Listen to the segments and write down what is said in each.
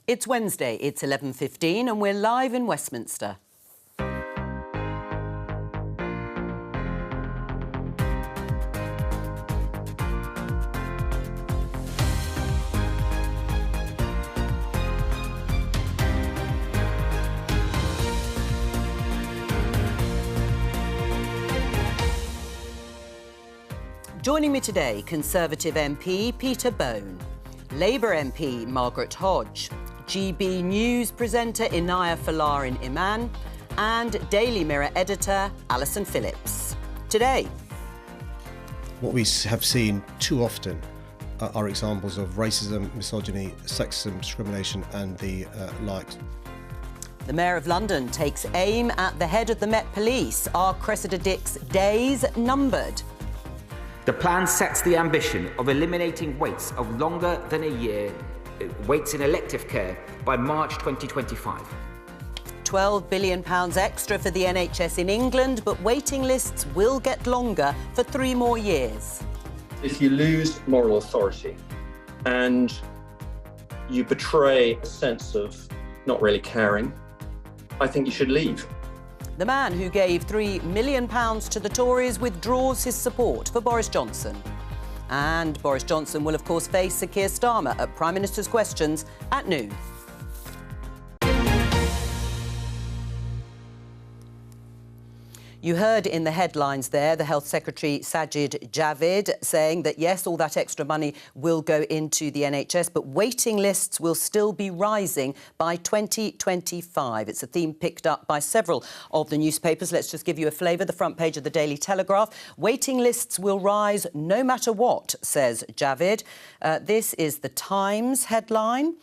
It's Wednesday, it's 11:15 and we're live in Westminster. Joining me today, Conservative MP Peter Bone, Labour MP Margaret Hodge, GB News presenter Inaya Falarin Iman, and Daily Mirror editor Alison Phillips. Today, what we have seen too often are examples of racism, misogyny, sexism, discrimination and the likes. The Mayor of London takes aim at the head of the Met Police. Are Cressida Dick's days numbered? The plan sets the ambition of eliminating waits of longer than a year, waits in elective care, by March 2025. £12 billion extra for the NHS in England, but waiting lists will get longer for 3 more years. If you lose moral authority and you betray a sense of not really caring, I think you should leave. The man who gave £3 million to the Tories withdraws his support for Boris Johnson. And Boris Johnson will, of course, face Sir Keir Starmer at Prime Minister's Questions at noon. You heard in the headlines there the Health Secretary Sajid Javid saying that, yes, all that extra money will go into the NHS, but waiting lists will still be rising by 2025. It's a theme picked up by several of the newspapers. Let's just give you a flavour. The front page of the Daily Telegraph. Waiting lists will rise no matter what, says Javid. This is the Times headline.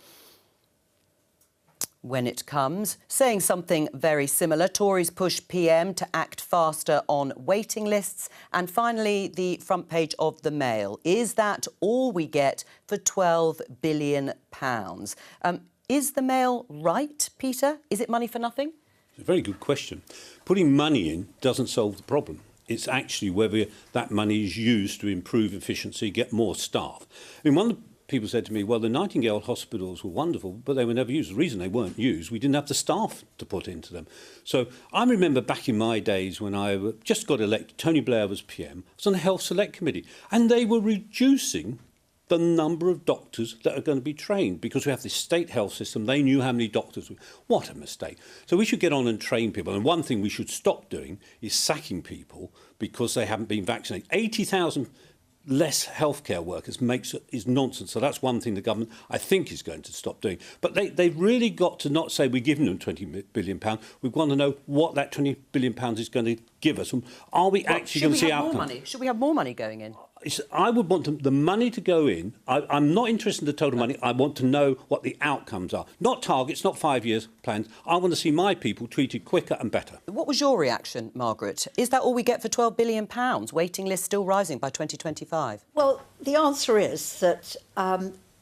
When it comes, saying something very similar. Tories push PM to act faster on waiting lists. And finally, the front page of the Mail. Is that all we get for £12 billion? Is the Mail right, Peter? Is it money for nothing? It's a very good question. Putting money in doesn't solve the problem. It's actually whether that money is used to improve efficiency, get more staff. I mean, one of the people said to me, well, the Nightingale hospitals were wonderful, but they were never used. The reason they weren't used, we didn't have the staff to put into them. So I remember back in my days when I just got elected, Tony Blair was PM, I was on the Health Select Committee, and they were reducing the number of doctors that are going to be trained because we have this state health system. They knew how many doctors. What a mistake. So we should get on and train people. And one thing we should stop doing is sacking people because they haven't been vaccinated. 80,000 less healthcare workers is nonsense. So that's one thing the government, I think, is going to stop doing. But they've really got to not say we're giving them £20 billion. We want to know what that £20 billion is going to give us. And are we actually going to see outcomes? Should we have more money going in? I would want the money to go in. I'm not interested in the total money. I want to know what the outcomes are. Not targets, not 5 years plans. I want to see my people treated quicker and better. What was your reaction, Margaret? Is that all we get for £12 billion? Waiting lists still rising by 2025? Well, the answer is that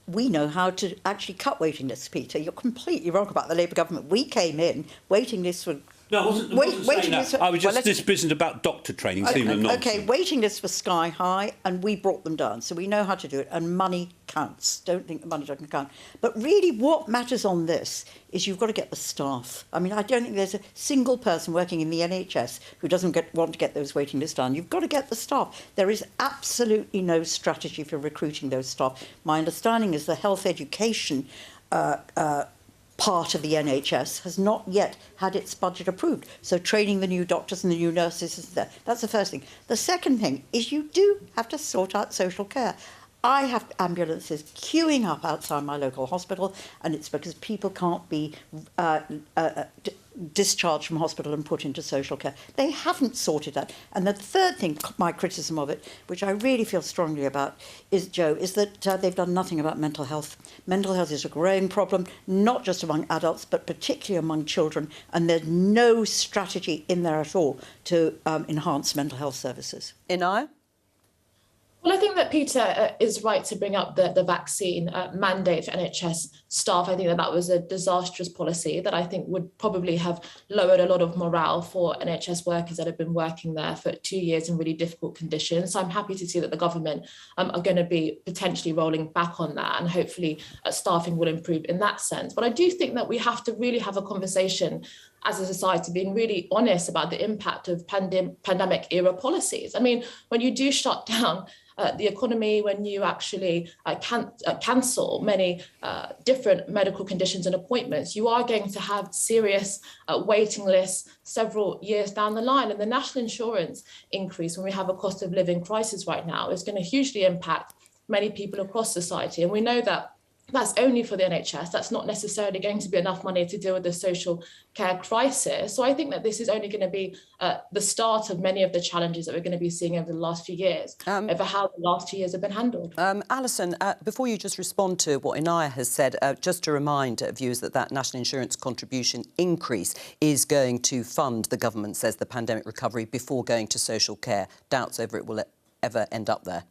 we know how to actually cut waiting lists, Peter. You're completely wrong about the Labour government. We came in, waiting lists were... No, I wasn't saying that. I was just this business about doctor training. OK, waiting lists were sky high and we brought them down. So we know how to do it and money counts. Don't think the money doesn't count. But really what matters on this is you've got to get the staff. I mean, I don't think there's a single person working in the NHS who doesn't want to get those waiting lists done. You've got to get the staff. There is absolutely no strategy for recruiting those staff. My understanding is the health education part of the NHS has not yet had its budget approved. So training the new doctors and the new nurses is there. That's the first thing. The second thing is you do have to sort out social care. I have ambulances queuing up outside my local hospital, and it's because people can't be discharged from hospital and put into social care. They haven't sorted that. And the third thing, my criticism of it, which I really feel strongly about, is, Jo, is that they've done nothing about mental health. Mental health is a growing problem, not just among adults, but particularly among children, and there's no strategy in there at all to enhance mental health services. Inaya? Well, I think that Peter is right to bring up the vaccine mandate for NHS staff. I think that was a disastrous policy that I think would probably have lowered a lot of morale for NHS workers that have been working there for 2 years in really difficult conditions. So I'm happy to see that the government are going to be potentially rolling back on that, and hopefully staffing will improve in that sense. But I do think that we have to really have a conversation as a society, being really honest about the impact of pandemic era policies. I mean, when you do shut down the economy, when you actually cancel many different medical conditions and appointments, you are going to have serious waiting lists several years down the line. And the national insurance increase, when we have a cost of living crisis right now, is going to hugely impact many people across society. And we know that that's only for the NHS. That's not necessarily going to be enough money to deal with the social care crisis. So I think that this is only going to be the start of many of the challenges that we're going to be seeing over the last few years, over how the last 2 years have been handled. Alison, before you just respond to what Inaya has said, just to remind viewers that national insurance contribution increase is going to fund, the government says, the pandemic recovery before going to social care. Doubts over it will ever end up there.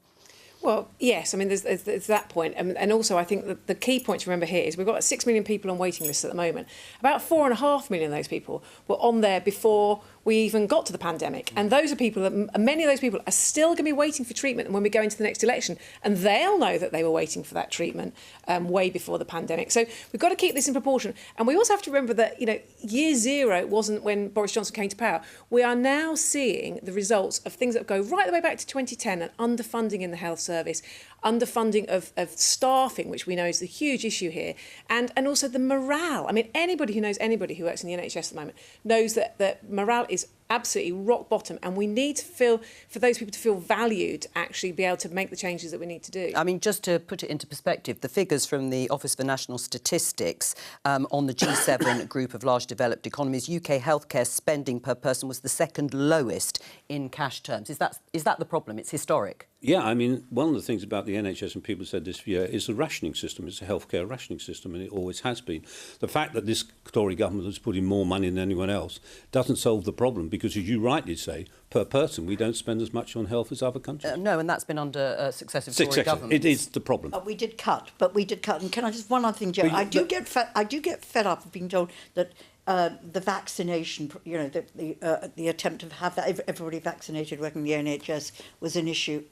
Well, yes, I mean, there's that point. And also, I think that the key point to remember here is we've got 6 million people on waiting lists at the moment. About 4.5 million of those people were on there before we even got to the pandemic. And those are people that, many of those people are still going to be waiting for treatment when we go into the next election. And they'll know that they were waiting for that treatment way before the pandemic. So we've got to keep this in proportion. And we also have to remember that, you know, year zero wasn't when Boris Johnson came to power. We are now seeing the results of things that go right the way back to 2010, and underfunding in the health service, underfunding of staffing, which we know is the huge issue here, and also the morale. I mean, anybody who knows anybody who works in the NHS at the moment knows that morale is absolutely rock bottom, and we need to for those people to feel valued, actually be able to make the changes that we need to do. I mean, just to put it into perspective, the figures from the Office for National Statistics on the G7 group of large developed economies, UK healthcare spending per person was the second lowest in cash terms. Is that the problem? It's historic. Yeah, I mean, one of the things about the NHS, and people said this year, is the rationing system. It's a healthcare rationing system, and it always has been. The fact that this Tory government has put in more money than anyone else doesn't solve the problem, because, as you rightly say, per person, we don't spend as much on health as other countries. No, and that's been under successive Tory governments. It is the problem. We did cut. And can I just, one other thing, Jo? I do get fed up of being told that the vaccination, you know, the attempt to have everybody vaccinated working in the NHS was an issue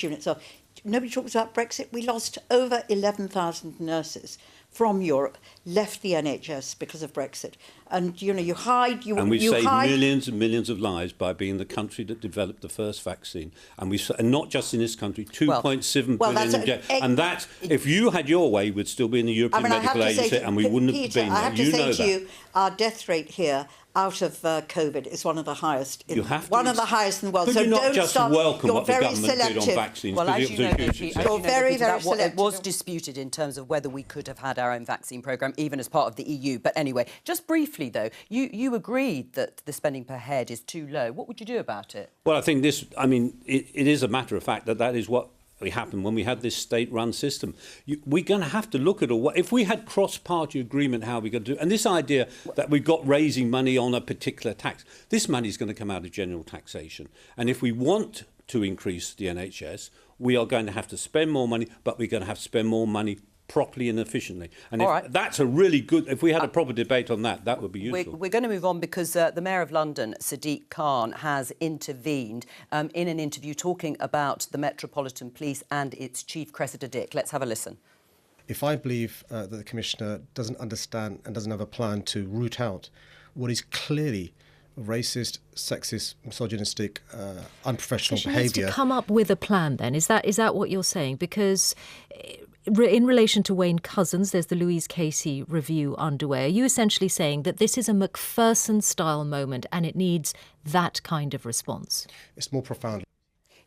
in itself. Nobody talks about Brexit. We lost over 11,000 nurses from Europe, left the NHS because of Brexit. And, you know, you hide... And we've saved millions and millions of lives by being the country that developed the first vaccine. And not just in this country, 2.7 billion. And that, if you had your way, we'd still be in the European Medical Agency, and we wouldn't have been there. I have to say to you, our death rate here out of COVID is one of the highest. One of the highest in the world. Could you not just welcome what the government did on vaccines? Well, as you know, you're very, very selective. It was disputed in terms of whether we could have had our own vaccine programme, even as part of the EU. But anyway, just briefly, though, you agreed that the spending per head is too low. What would you do about it? Well, I think it is a matter of fact that is what happened when we had this state-run system. We're going to have to look at if we had cross-party agreement, how are we going to do it? And this idea that we've got raising money on a particular tax, this money is going to come out of general taxation. And if we want to increase the NHS, we are going to have to spend more money, but we're going to have to spend more money properly and efficiently. And that's a really good... If we had a proper debate on that, that would be useful. We're going to move on because the Mayor of London, Sadiq Khan, has intervened in an interview talking about the Metropolitan Police and its chief, Cressida Dick. Let's have a listen. If I believe that the Commissioner doesn't understand and doesn't have a plan to root out what is clearly racist, sexist, misogynistic, unprofessional behaviour... She needs to come up with a plan, then. Is that what you're saying? Because... in relation to Wayne Couzens, there's the Louise Casey review underway. Are you essentially saying that this is a Macpherson-style moment and it needs that kind of response? It's more profound.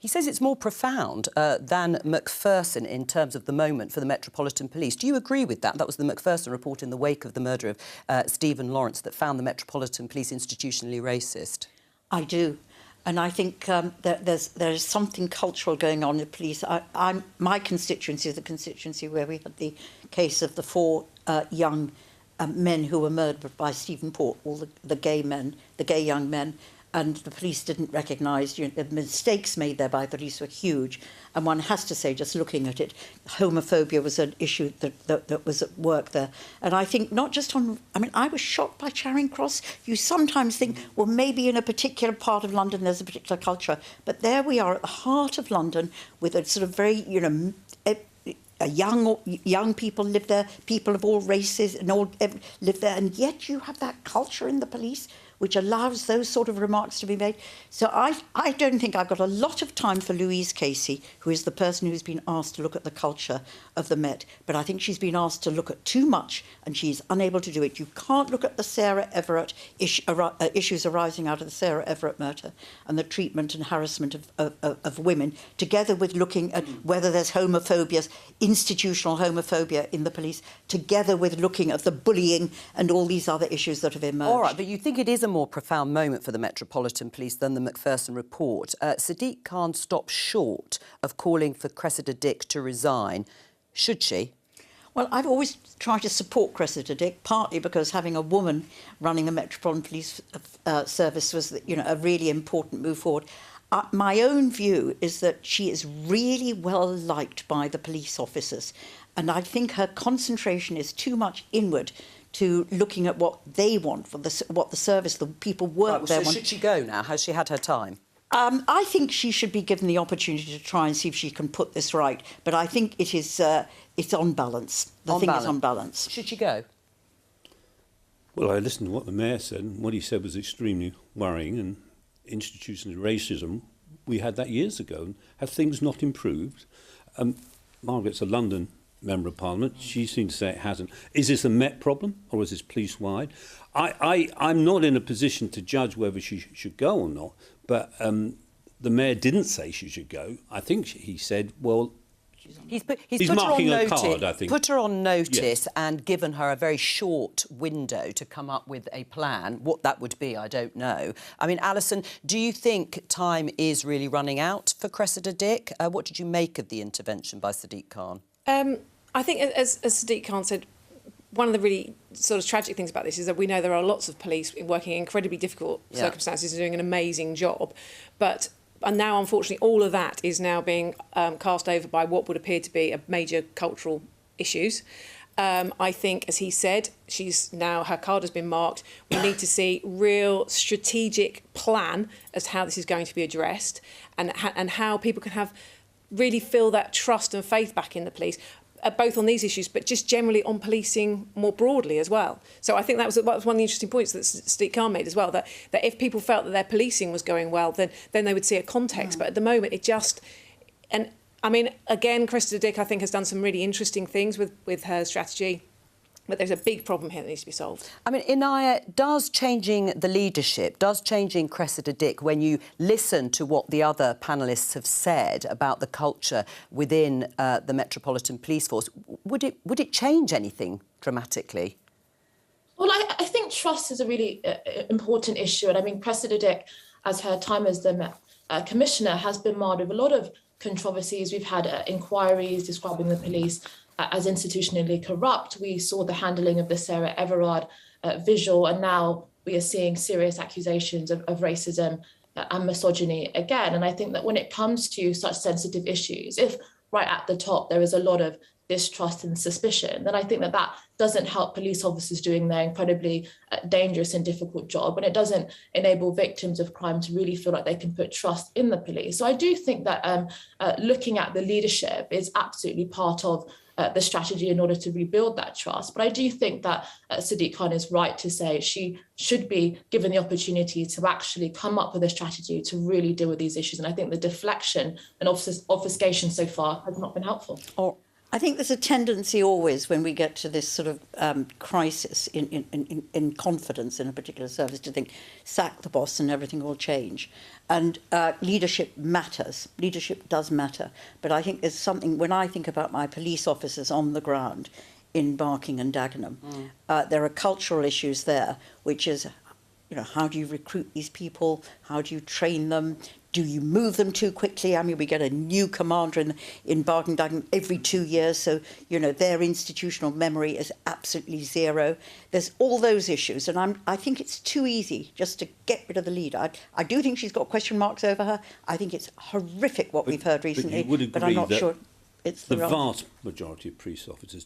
He says it's more profound than Macpherson in terms of the moment for the Metropolitan Police. Do you agree with that? That was the Macpherson report in the wake of the murder of Stephen Lawrence that found the Metropolitan Police institutionally racist. I do. And I think there's something cultural going on in the police. My constituency is the constituency where we had the case of the 4 young men who were murdered by Stephen Port, all the gay young men. and the police didn't recognise, the mistakes made there by the police were huge. And one has to say, just looking at it, homophobia was an issue that was at work there. And I think not just on, I was shocked by Charing Cross. You sometimes think, well, maybe in a particular part of London there's a particular culture, but there we are at the heart of London with a sort of very, young people live there, people of all races and all live there, and yet you have that culture in the police which allows those sort of remarks to be made. So I don't think I've got a lot of time for Louise Casey, who is the person who's been asked to look at the culture of the Met, but I think she's been asked to look at too much and she's unable to do it. You can't look at the Sarah Everard issues arising out of the Sarah Everard murder and the treatment and harassment of women, together with looking at whether there's homophobia, institutional homophobia in the police, together with looking at the bullying and all these other issues that have emerged. All right, but you think it is a more profound moment for the Metropolitan Police than the Macpherson report. Sadiq Khan stopped short of calling for Cressida Dick to resign. Should she? Well, I've always tried to support Cressida Dick, partly because having a woman running the Metropolitan Police Service was, a really important move forward. My own view is that she is really well liked by the police officers, and I think her concentration is too much inward to looking at what they want for what the service, the people work there. So should she go now? Has she had her time? I think she should be given the opportunity to try and see if she can put this right. But I think it is it's on balance. The thing is on balance. Should she go? Well, I listened to what the Mayor said, and what he said was extremely worrying. And institutional racism, we had that years ago. And have things not improved? Margaret's a London Member of Parliament. She seems to say it hasn't. Is this a Met problem or is this police-wide? I'm not in a position to judge whether she should go or not, but the Mayor didn't say she should go. I think he said, well, He's He's marking a card, I think. Put her on notice, yes, and given her a very short window to come up with a plan. What that would be, I don't know. I mean, Alison, do you think time is really running out for Cressida Dick? What did you make of the intervention by Sadiq Khan? I think, as Sadiq Khan said, one of the really sort of tragic things about this is that we know there are lots of police working in incredibly difficult circumstances and doing an amazing job. And now, unfortunately, all of that is now being cast over by what would appear to be a major cultural issues. I think, as he said, her card has been marked. We need to see real strategic plan as to how this is going to be addressed and how people can really feel that trust and faith back in the police, both on these issues, but just generally on policing more broadly as well. So I think that was one of the interesting points that Sadiq Khan made as well, that if people felt that their policing was going well, then they would see a context. But at the moment, it just... And, I mean, again, Cressida Dick, I think, has done some really interesting things with her strategy. But there's a big problem here that needs to be solved. I mean, Inaya, does changing the leadership, does changing Cressida Dick, when you listen to what the other panellists have said about the culture within the Metropolitan Police Force, would it change anything dramatically? Well, I think trust is a really important issue. And I mean, Cressida Dick, as her time as the Commissioner, has been marred with a lot of controversies. We've had inquiries describing the police as institutionally corrupt. We saw the handling of the Sarah Everard visual, and now we are seeing serious accusations of racism and misogyny again. And I think that when it comes to such sensitive issues, if right at the top there is a lot of distrust and suspicion, then I think that doesn't help police officers doing their incredibly dangerous and difficult job, and it doesn't enable victims of crime to really feel like they can put trust in the police. So I do think that looking at the leadership is absolutely part of the strategy in order to rebuild that trust. But I do think that Sadiq Khan is right to say she should be given the opportunity to actually come up with a strategy to really deal with these issues. And I think the deflection and obfuscation so far has not been helpful. I think there's a tendency always when we get to this sort of crisis in confidence in a particular service to think, sack the boss and everything will change. And leadership matters. Leadership does matter. But I think there's something, when I think about my police officers on the ground in Barking and Dagenham, there are cultural issues there, which is, how do you recruit these people? How do you train them? Do you move them too quickly? I mean, we get a new commander in Barking every 2 years, so, you know, their institutional memory is absolutely zero. There's all those issues, and I think it's too easy just to get rid of the leader. I do think she's got question marks over her. I think it's horrific what we've heard recently, but I'm not sure it's the right. vast majority of police officers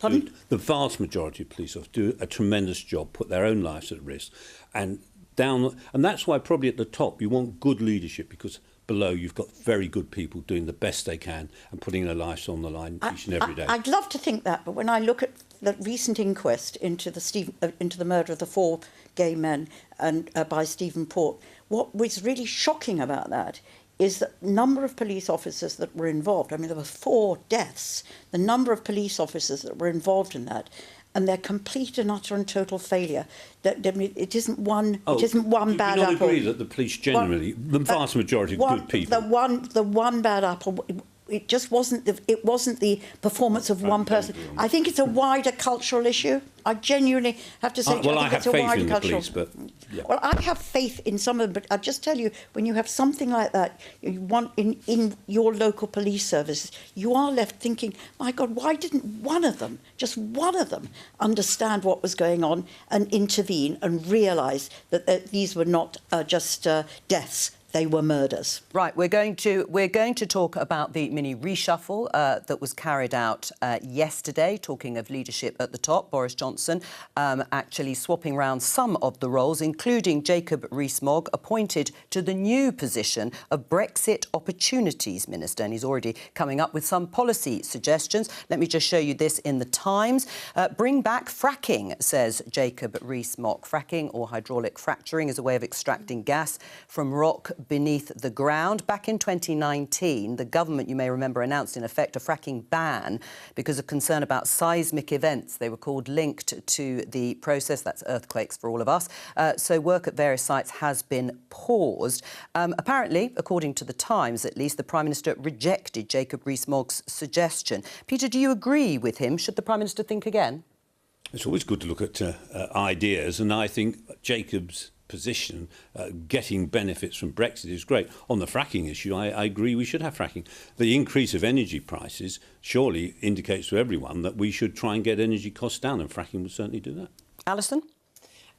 do a tremendous job, put their own lives at risk, and that's why probably at the top you want good leadership, because below you've got very good people doing the best they can and putting their lives on the line each and every day. I'd love to think that, but when I look at the recent inquest into the murder of the 4 gay men and by Stephen Port, what was really shocking about that is the number of police officers that were involved. I mean, there were 4 deaths. The number of police officers that were involved in that, and their complete and utter and total failure. It isn't one. It isn't one bad apple. Do you not agree that the police generally, the vast majority of good people, the one bad apple? It just wasn't. It wasn't the performance of one person. I think it's a wider cultural issue. I genuinely have to say. I have faith in the police, but yeah. Well, I have faith in some of them, but I just tell you, when you have something like that, you want in your local police services, you are left thinking, my God, why didn't just one of them, understand what was going on and intervene and realise that these were not just deaths. They were murders. Right, we're going to talk about the mini reshuffle that was carried out yesterday. Talking of leadership at the top, Boris Johnson actually swapping around some of the roles, including Jacob Rees-Mogg, appointed to the new position of Brexit Opportunities Minister, and he's already coming up with some policy suggestions. Let me just show you this in the Times. Bring back fracking, says Jacob Rees-Mogg. Fracking, or hydraulic fracturing, is a way of extracting gas from rock beneath the ground. Back in 2019, the government, you may remember, announced in effect a fracking ban because of concern about seismic events. They were called linked to the process. That's earthquakes for all of us. So work at various sites has been paused. Apparently, according to the Times at least, the Prime Minister rejected Jacob Rees-Mogg's suggestion. Peter, do you agree with him? Should the Prime Minister think again? It's always good to look at ideas, and I think Jacob's position, getting benefits from Brexit, is great. On the fracking issue, I agree we should have fracking. The increase of energy prices surely indicates to everyone that we should try and get energy costs down, and fracking would certainly do that. Alison?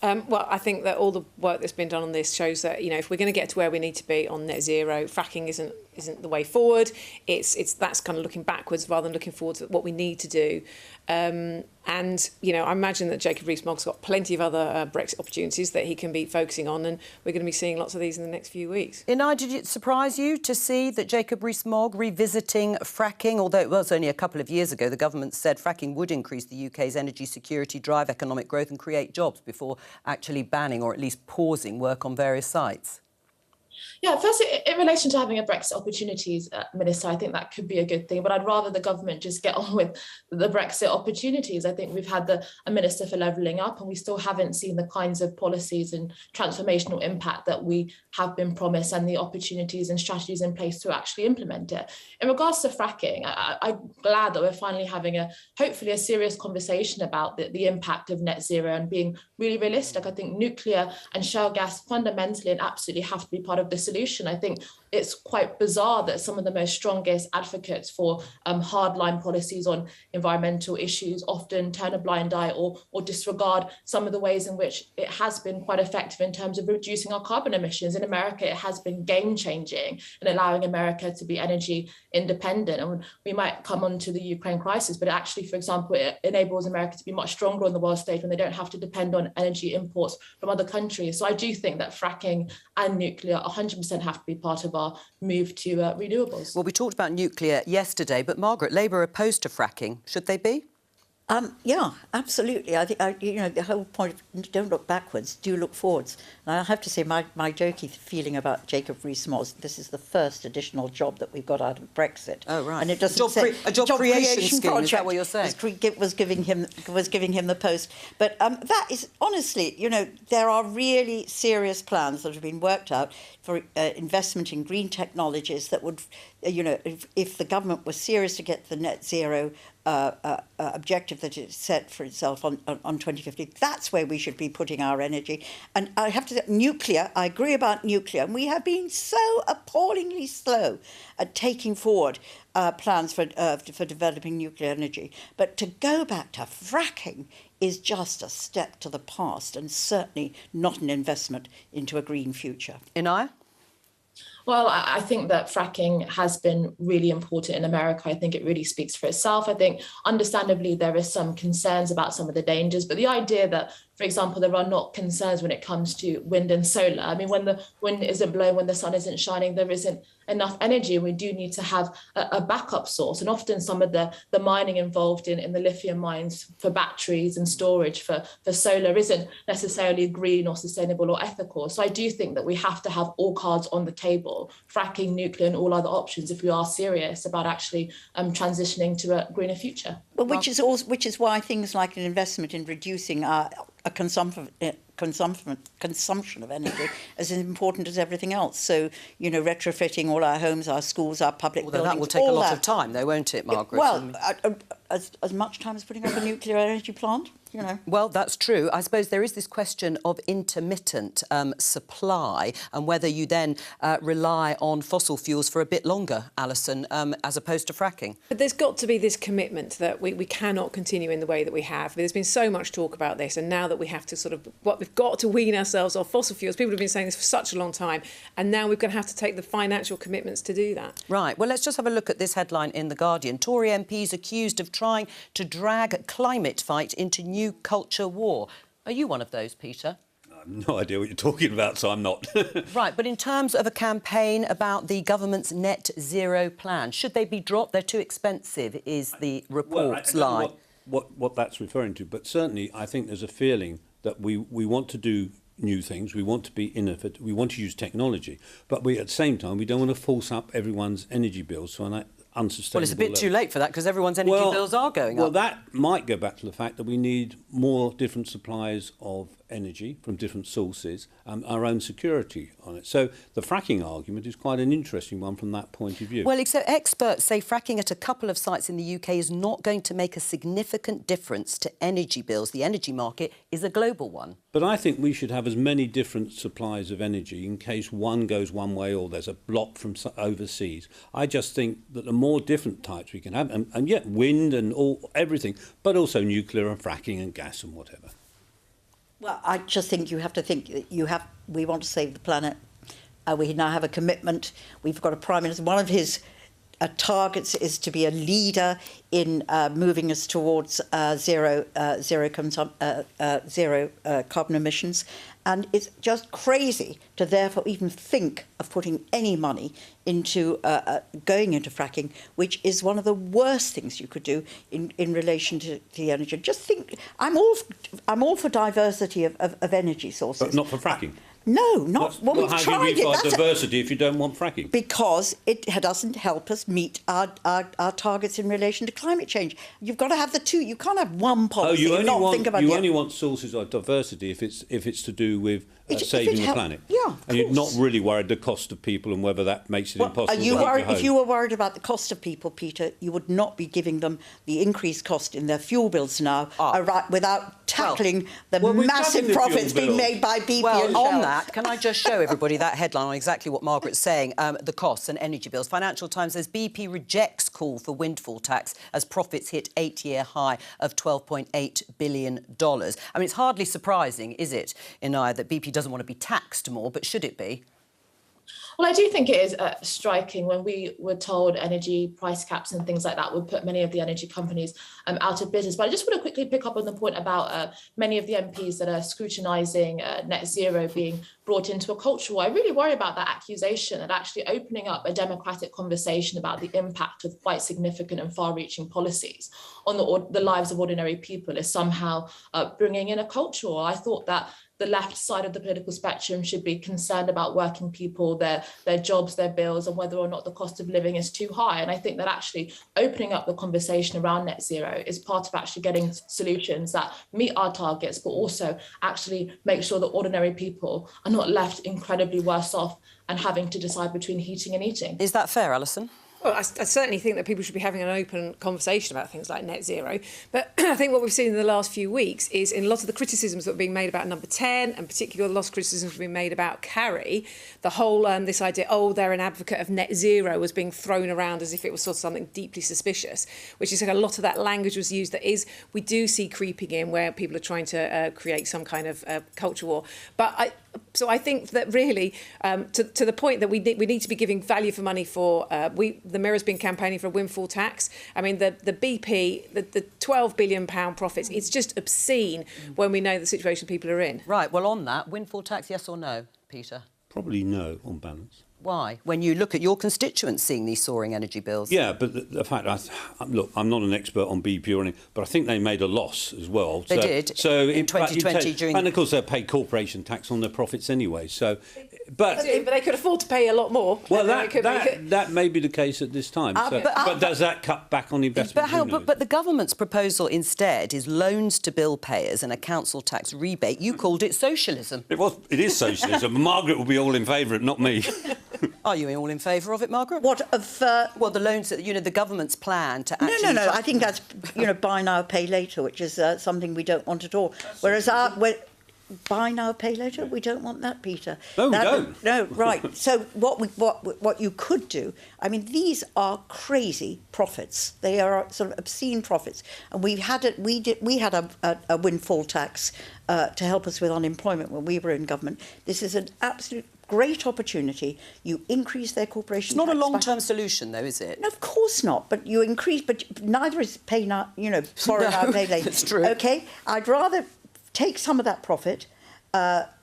Well, I think that all the work that's been done on this shows that, you know, if we're going to get to where we need to be on net zero, fracking isn't the way forward. That's kind of looking backwards rather than looking forward to what we need to do. And, you know, I imagine that Jacob Rees-Mogg's got plenty of other Brexit opportunities that he can be focusing on, and we're going to be seeing lots of these in the next few weeks. Inai, did it surprise you to see that Jacob Rees-Mogg revisiting fracking? Although it was only a couple of years ago, the government said fracking would increase the UK's energy security, drive economic growth and create jobs before actually banning or at least pausing work on various sites. Yeah, firstly, in relation to having a Brexit Opportunities Minister, I think that could be a good thing, but I'd rather the government just get on with the Brexit opportunities. I think we've had a Minister for Levelling Up, and we still haven't seen the kinds of policies and transformational impact that we have been promised and the opportunities and strategies in place to actually implement it. In regards to fracking, I'm glad that we're finally having hopefully a serious conversation about the impact of net zero and being really realistic. I think nuclear and shale gas fundamentally and absolutely have to be part of the solution. I think it's quite bizarre that some of the most strongest advocates for hardline policies on environmental issues often turn a blind eye or disregard some of the ways in which it has been quite effective in terms of reducing our carbon emissions. In America, it has been game-changing in allowing America to be energy independent. And we might come on to the Ukraine crisis, but actually, for example, it enables America to be much stronger on the world stage when they don't have to depend on energy imports from other countries. So I do think that fracking and nuclear 100% have to be part of our move to renewables. Well, we talked about nuclear yesterday, but Margaret, Labour are opposed to fracking. Should they be? Yeah, absolutely. I think, the whole point of don't look backwards, do look forwards. And I have to say, my jokey feeling about Jacob Rees-Mogg, this is the first additional job that we've got out of Brexit. Oh, right. And it doesn't say a job creation scheme, project, is that what you're saying? Was giving him the post. But that is, honestly, there are really serious plans that have been worked out for investment in green technologies that would if the government was serious to get the net zero objective that it set for itself on 2050, that's where we should be putting our energy. And I have to say, nuclear, I agree about nuclear, and we have been so appallingly slow at taking forward plans for developing nuclear energy. But to go back to fracking is just a step to the past and certainly not an investment into a green future. Inaya? Well, I think that fracking has been really important in America. I think it really speaks for itself. I think, understandably, there is some concerns about some of the dangers, but the idea that, for example, there are not concerns when it comes to wind and solar. I mean, when the wind isn't blowing, when the sun isn't shining, there isn't enough energy. We do need to have a backup source. And often some of the mining involved in the lithium mines for batteries and storage for solar isn't necessarily green or sustainable or ethical. So I do think that we have to have all cards on the table, fracking, nuclear and all other options, if we are serious about actually transitioning to a greener future. But which is why things like an investment in reducing our consumption of energy is as important as everything else. So, retrofitting all our homes, our schools, our public buildings. That will take a lot of time, though, won't it, Margaret? Well, as much time as putting up a nuclear energy plant. Well, that's true. I suppose there is this question of intermittent supply and whether you then rely on fossil fuels for a bit longer, Alison, as opposed to fracking. But there's got to be this commitment that we cannot continue in the way that we have. There's been so much talk about this, and now that we have to we've got to wean ourselves off fossil fuels. People have been saying this for such a long time, and now we're going to have to take the financial commitments to do that. Right. Well, let's just have a look at this headline in The Guardian. Tory MPs accused of trying to drag climate fight into new culture war. Are you one of those, Peter? I have no idea what you're talking about, so I'm not. Right, but in terms of a campaign about the government's net zero plan, should they be dropped? They're too expensive, is the report's line. What that's referring to, but certainly I think there's a feeling that we want to do new things, we want to be innovative, we want to use technology, but at the same time we don't want to force up everyone's energy bills to an unsustainable Well, it's a bit too late for that because everyone's energy bills are going up. Well, that might go back to the fact that we need more different supplies of energy from different sources, our own security on it. So the fracking argument is quite an interesting one from that point of view. Well, except experts say fracking at a couple of sites in the UK is not going to make a significant difference to energy bills. The energy market is a global one. But I think we should have as many different supplies of energy in case one goes one way or there's a block from overseas. I just think that the more different types we can have, and yet wind and everything, but also nuclear and fracking and gas and whatever. Well, I just think you have to think that we want to save the planet. We now have a commitment. We've got a Prime Minister. One of his targets is to be a leader in moving us towards zero carbon emissions. And it's just crazy to therefore even think of putting any money into going into fracking, which is one of the worst things you could do in relation to the energy. Just think, I'm all for diversity of energy sources. But not for fracking? No, not. Well, how do you mean by diversity if you don't want fracking? Because it doesn't help us meet our targets in relation to climate change. You've got to have the two. You can't have one policy and not think about the other. You only want sources of diversity if it's to do with saving the planet. Yeah, and you're not really worried the cost of people and whether that makes it impossible are you to worried? If you were worried about the cost of people, Peter, you would not be giving them the increased cost in their fuel bills now, without tackling the massive profits being made by BP and Shell. On that, can I just show everybody that headline on exactly what Margaret's saying, the costs and energy bills. Financial Times says BP rejects call for windfall tax as profits hit 8-year high of $12.8 billion. I mean, it's hardly surprising, is it, Inaya, that BP doesn't want to be taxed more, but should it be? Well, I do think it is striking when we were told energy price caps and things like that would put many of the energy companies out of business. But I just want to quickly pick up on the point about many of the MPs that are scrutinising net zero being brought into a culture war. I really worry about that accusation and actually opening up a democratic conversation about the impact of quite significant and far-reaching policies on the lives of ordinary people is somehow bringing in a culture war. I thought that the left side of the political spectrum should be concerned about working people, their jobs, their bills, and whether or not the cost of living is too high. And I think that actually opening up the conversation around net zero is part of actually getting solutions that meet our targets, but also actually make sure that ordinary people are not left incredibly worse off and having to decide between heating and eating. Is that fair, Alison? Well, I certainly think that people should be having an open conversation about things like net zero. But I think what we've seen in the last few weeks is in a lot of the criticisms that are being made about number 10, and particularly a lot of criticisms being made about Carrie, the whole this idea, they're an advocate of net zero, was being thrown around as if it was sort of something deeply suspicious, which is like a lot of that language was used that is, we do see creeping in where people are trying to create some kind of culture war. But So I think that really, to the point that we need to be giving value for money for, the Mirror's been campaigning for a windfall tax. I mean, the BP, the £12 billion profits, it's just obscene when we know the situation people are in. Right, well, on that, windfall tax, yes or no, Peter? Probably no, on balance. Why? When you look at your constituents seeing these soaring energy bills. Yeah, but the fact, look, I'm not an expert on BP or anything, but I think they made a loss as well. They did. So in 2020 and of course they pay corporation tax on their profits anyway. So, but they could afford to pay a lot more. Well, that may be the case at this time. But does that cut back on investment? But the government's proposal instead is loans to bill payers and a council tax rebate. You called it socialism. It is socialism. Margaret will be all in favour of it, not me. Are you all in favour of it, Margaret? What of? Well, the loans, the government's plan to actually. No. I think that's buy now, pay later, which is something we don't want at all. Whereas buy now, pay later, we don't want that, Peter. No, we don't. No, right. So what you could do? I mean, these are crazy profits. They are sort of obscene profits, and we had a windfall tax to help us with unemployment when we were in government. This is an absolute great opportunity. You increase their corporation. It's not a long-term solution, though, is it? No, of course not. But you increase. But neither is pay now. Borrow now, pay later. That's true. Okay, I'd rather take some of that profit,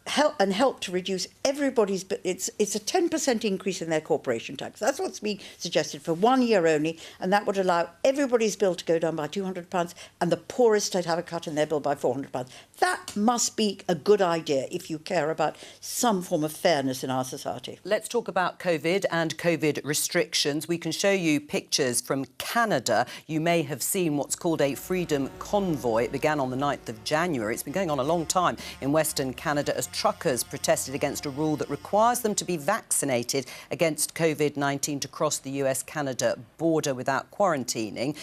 help to reduce everybody's. But it's a 10% increase in their corporation tax. That's what's being suggested for 1 year only, and that would allow everybody's bill to go down by £200, and the poorest to have a cut in their bill by £400. That must be a good idea if you care about some form of fairness in our society. Let's talk about COVID and COVID restrictions. We can show you pictures from Canada. You may have seen what's called a Freedom Convoy. It began on the 9th of January. It's been going on a long time in Western Canada as truckers protested against a rule that requires them to be vaccinated against COVID-19 to cross the US-Canada border without quarantining.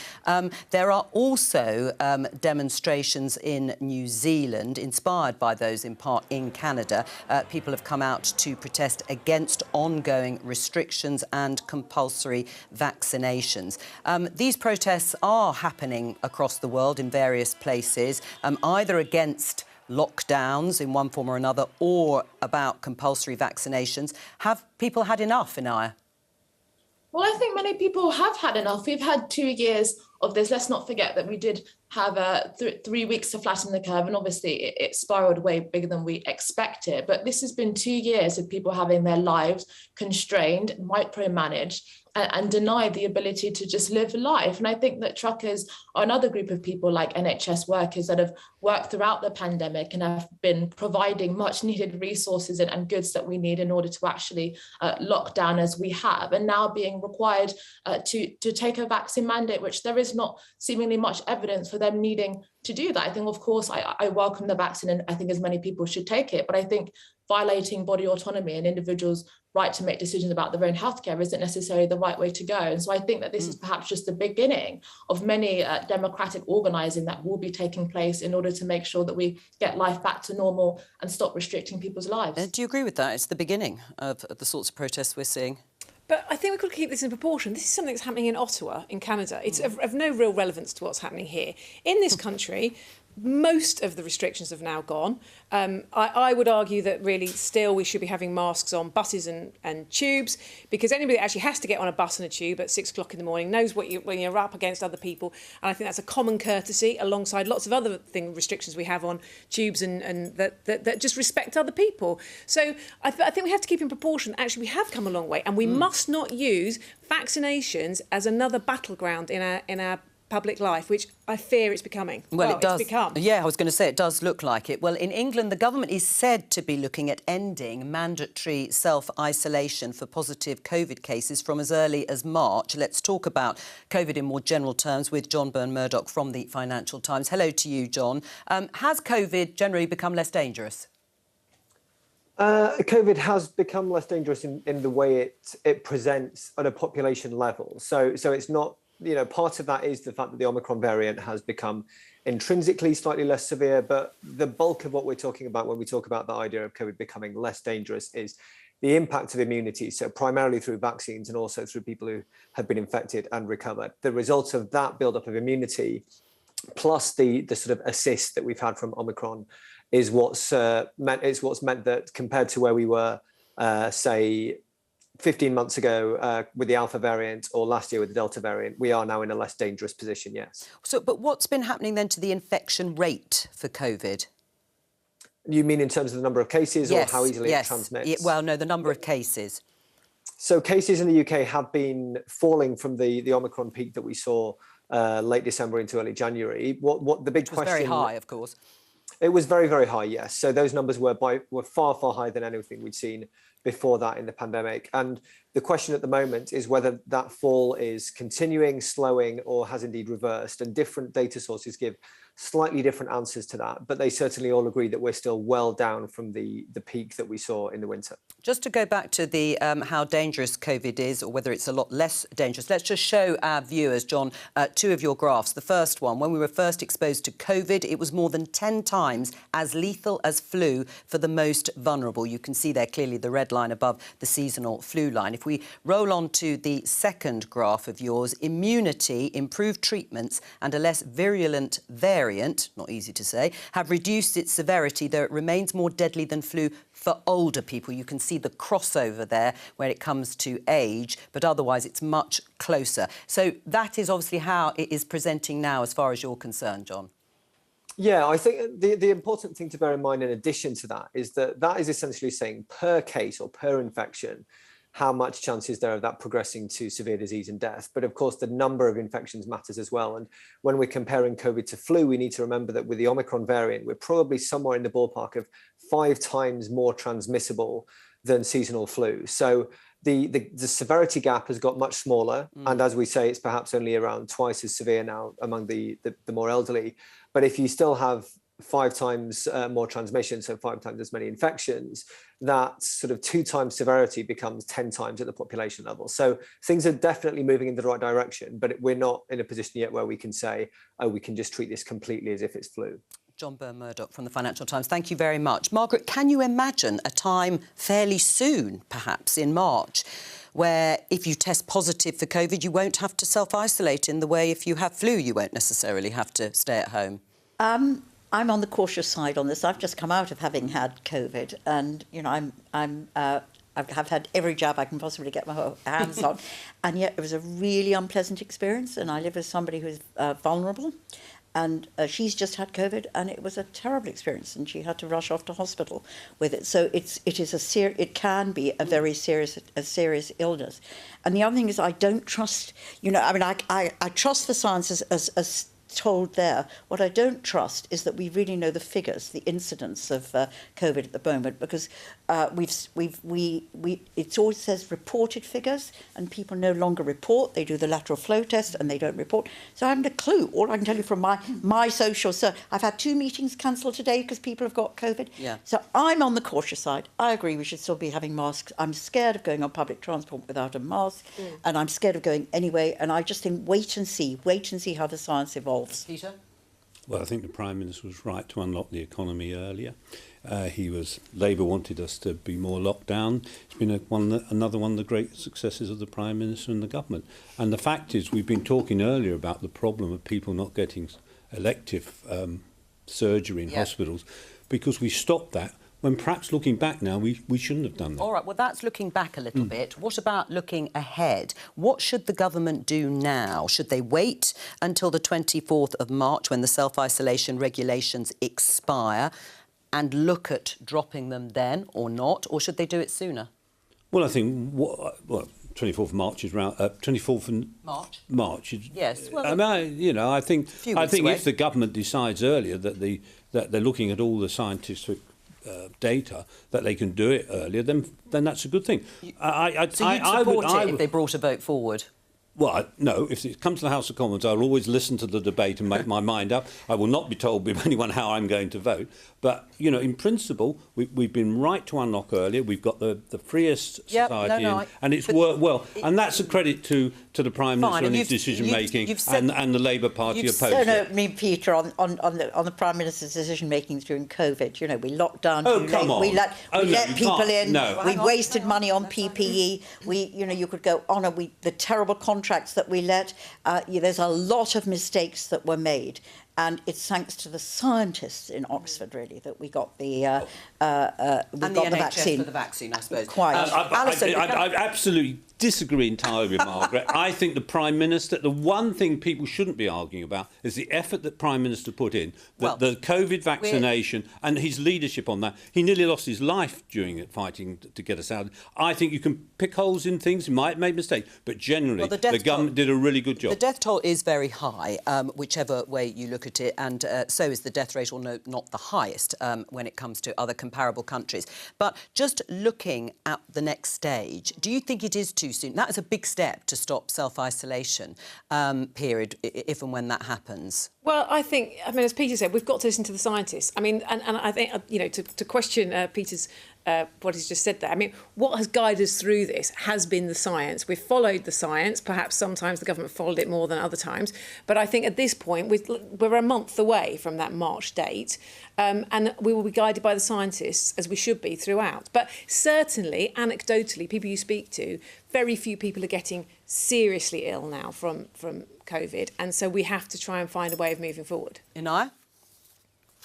There are also demonstrations in New Zealand, inspired by those in part in Canada. People have come out to protest against ongoing restrictions and compulsory vaccinations. These protests are happening across the world in various places, either against lockdowns in one form or another or about compulsory vaccinations. Have people had enough, Inaya? Well, I think many people have had enough. We've had 2 years of this. Let's not forget that we did have 3 weeks to flatten the curve, and obviously it spiraled way bigger than we expected. But this has been 2 years of people having their lives constrained, micromanaged, and denied the ability to just live life. And I think that truckers are another group of people, like NHS workers, that have worked throughout the pandemic and have been providing much needed resources and goods that we need in order to actually lock down as we have, and now being required to take a vaccine mandate, which there is not seemingly much evidence for them needing to do that. I think, of course, I welcome the vaccine, and I think as many people should take it, but I think violating body autonomy and individuals' right to make decisions about their own healthcare isn't necessarily the right way to go. And so I think that this is perhaps just the beginning of many democratic organising that will be taking place in order to make sure that we get life back to normal and stop restricting people's lives. Do you agree with that? It's the beginning of the sorts of protests we're seeing. But I think we've got to keep this in proportion. This is something that's happening in Ottawa, in Canada. It's of no real relevance to what's happening here. In this country, most of the restrictions have now gone. I would argue that really still we should be having masks on buses and tubes, because anybody that actually has to get on a bus and a tube at 6 o'clock in the morning knows when you're up against other people. And I think that's a common courtesy alongside lots of other restrictions we have on tubes and that just respect other people. So I think we have to keep in proportion. Actually, we have come a long way, and we must not use vaccinations as another battleground in our public life, which I fear it's becoming. Well, it does. It's become. Yeah, I was going to say it does look like it. Well, in England, the government is said to be looking at ending mandatory self-isolation for positive COVID cases from as early as March. Let's talk about COVID in more general terms with John Byrne-Murdoch from the Financial Times. Hello to you, John. Has COVID generally become less dangerous? COVID has become less dangerous in the way it presents at a population level. So it's not, part of that is the fact that the Omicron variant has become intrinsically slightly less severe, but the bulk of what we're talking about when we talk about the idea of COVID becoming less dangerous is the impact of immunity, so primarily through vaccines and also through people who have been infected and recovered. The result of that buildup of immunity, plus the sort of assist that we've had from Omicron, is what's meant that compared to where we were, say, 15 months ago with the Alpha variant or last year with the Delta variant, we are now in a less dangerous position, yes. So, but what's been happening then to the infection rate for COVID? You mean in terms of the number of cases or how easily it transmits? Well, no, the number of cases. So cases in the UK have been falling from the Omicron peak that we saw late December into early January. What the big question? It was very high, of course. It was very, very high, yes. So those numbers were far, far higher than anything we'd seen before that in the pandemic. And the question at the moment is whether that fall is continuing, slowing, or has indeed reversed. And different data sources give slightly different answers to that, but they certainly all agree that we're still well down from the peak that we saw in the winter. Just to go back to the how dangerous COVID is, or whether it's a lot less dangerous, let's just show our viewers, John, two of your graphs. The first one, when we were first exposed to COVID, it was more than 10 times as lethal as flu for the most vulnerable. You can see there clearly the red line above the seasonal flu line. If we roll on to the second graph of yours, immunity, improved treatments and a less virulent variant, not easy to say, have reduced its severity, though it remains more deadly than flu for older people. You can see the crossover there when it comes to age, but otherwise it's much closer. So that is obviously how it is presenting now as far as you're concerned, John. Yeah, I think the important thing to bear in mind in addition to that is that is essentially saying per case or per infection, how much chance is there of that progressing to severe disease and death. But of course, the number of infections matters as well. And when we're comparing COVID to flu, we need to remember that with the Omicron variant, we're probably somewhere in the ballpark of 5 times more transmissible than seasonal flu. So the severity gap has got much smaller. And as we say, it's perhaps only around twice as severe now among the more elderly. But if you still have 5 times more transmission, so 5 times as many infections, that sort of 2 times severity becomes 10 times at the population level. So things are definitely moving in the right direction, but we're not in a position yet where we can say, oh, we can just treat this completely as if it's flu. John Byrne-Murdoch from the Financial Times, thank you very much. Margaret, can you imagine a time fairly soon, perhaps in March, where if you test positive for COVID, you won't have to self-isolate in the way if you have flu, you won't necessarily have to stay at home? I'm on the cautious side on this. I've just come out of having had COVID, and I've had every jab I can possibly get my hands on, and yet it was a really unpleasant experience. And I live with somebody who's vulnerable, and she's just had COVID, and it was a terrible experience, and she had to rush off to hospital with it. So it can be a very serious illness. And the other thing is, I don't trust. I trust the science as told there. What I don't trust is that we really know the figures, the incidence of COVID at the moment, because it always says reported figures, and people no longer report. They do the lateral flow test and they don't report. So I haven't a clue. All I can tell you from my social circle, I've had 2 meetings cancelled today because people have got COVID. Yeah. So I'm on the cautious side. I agree we should still be having masks. I'm scared of going on public transport without a mask, and I'm scared of going anyway. And I just think wait and see how the science evolves. Peter? Well, I think the Prime Minister was right to unlock the economy earlier. Labour wanted us to be more locked down. It's been another one of the great successes of the Prime Minister and the government. And the fact is, we've been talking earlier about the problem of people not getting elective surgery in hospitals because we stopped that. When perhaps looking back now, we shouldn't have done that. All right, well, that's looking back a little bit. What about looking ahead? What should the government do now? Should they wait until the 24th of March when the self-isolation regulations expire and look at dropping them then or not? Or should they do it sooner? Well, I think 24th of March is around 24th of March. Yes. Well, I think away. If the government decides earlier that they're looking at all the scientific data that they can do it earlier, then that's a good thing. So you'd support it if they brought a vote forward? Well, no, if it comes to the House of Commons, I'll always listen to the debate and make my mind up. I will not be told by anyone how I'm going to vote. But, you know, in principle, we've been right to unlock earlier. We've got the freest society, and it's worked well. And that's a credit to the Prime Minister and his decision-making and the Labour Party opposed it. No, me, Peter, on the Prime Minister's decision-making during COVID. You know, we locked down too late. We let people in. No. We wasted money on PPE. You could go on. The terrible contracts that we let. There's a lot of mistakes that were made. And it's thanks to the scientists in Oxford, really, that we got the vaccine. For the vaccine, I suppose. Quite. I absolutely disagree entirely with Margaret. I think the Prime Minister, the one thing people shouldn't be arguing about is the effort that Prime Minister put in, the COVID vaccination and his leadership on that. He nearly lost his life during it, fighting to get us out. I think you can pick holes in things, you might have made mistakes, but generally the government did a really good job. The death toll is very high, whichever way you look at it, and so is the death rate, although not the highest when it comes to other comparable countries. But just looking at the next stage, do you think it is too soon? That is a big step to stop self-isolation period, if and when that happens. Well, I mean, as Peter said, we've got to listen to the scientists. I mean, and I think, you know, to question Peter's what he's just said there. I mean, what has guided us through this has been the science. We've followed the science. Perhaps sometimes the government followed it more than other times. But I think at this point, we're a month away from that March date. And we will be guided by the scientists, as we should be throughout. But certainly, anecdotally, people you speak to, very few people are getting seriously ill now from COVID. And so we have to try and find a way of moving forward. Inaya?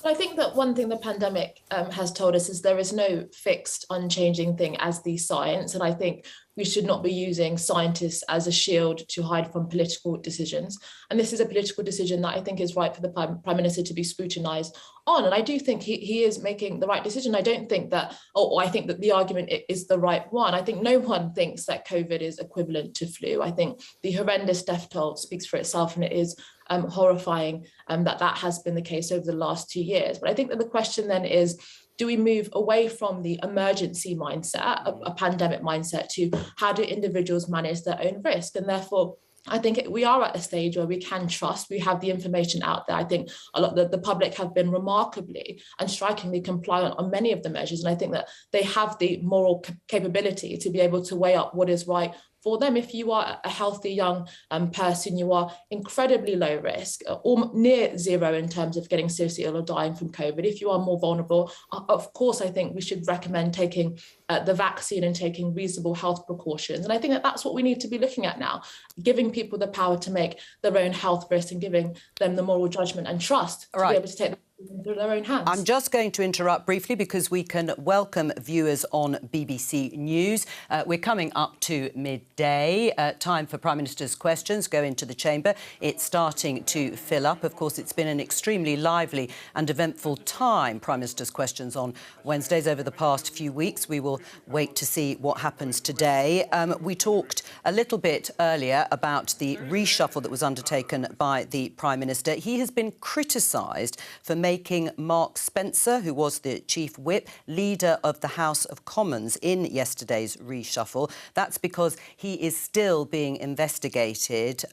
I think that one thing the pandemic has told us is there is no fixed, unchanging thing as the science. And I think we should not be using scientists as a shield to hide from political decisions. And this is a political decision that I think is right for the Prime Minister to be scrutinised on. And I do think he is making the right decision. I don't think that, I think that the argument is the right one. I think no one thinks that COVID is equivalent to flu. I think the horrendous death toll speaks for itself, and it is horrifying that has been the case over the last 2 years. But I think that the question then is, do we move away from the emergency mindset, a pandemic mindset, to how do individuals manage their own risk? And therefore, I think we are at a stage where we can trust, we have the information out there. I think a lot the public have been remarkably and strikingly compliant on many of the measures. And I think that they have the moral capability to be able to weigh up what is right for them. If you are a healthy young person, you are incredibly low risk, or near zero in terms of getting seriously ill or dying from COVID. If you are more vulnerable, of course, I think we should recommend taking the vaccine and taking reasonable health precautions. And I think that that's what we need to be looking at now, giving people the power to make their own health risk and giving them the moral judgment and trust to be able to take into their own hands. I'm just going to interrupt briefly because we can welcome viewers on BBC News. We're coming up to midday. Time for Prime Minister's questions go into the chamber. It's starting to fill up. Of course, it's been an extremely lively and eventful time, Prime Minister's questions on Wednesdays over the past few weeks. We will wait to see what happens today. We talked a little bit earlier about the reshuffle that was undertaken by the Prime Minister. He has been criticised for making Mark Spencer, who was the Chief Whip, leader of the House of Commons in yesterday's reshuffle. That's because he is still being investigated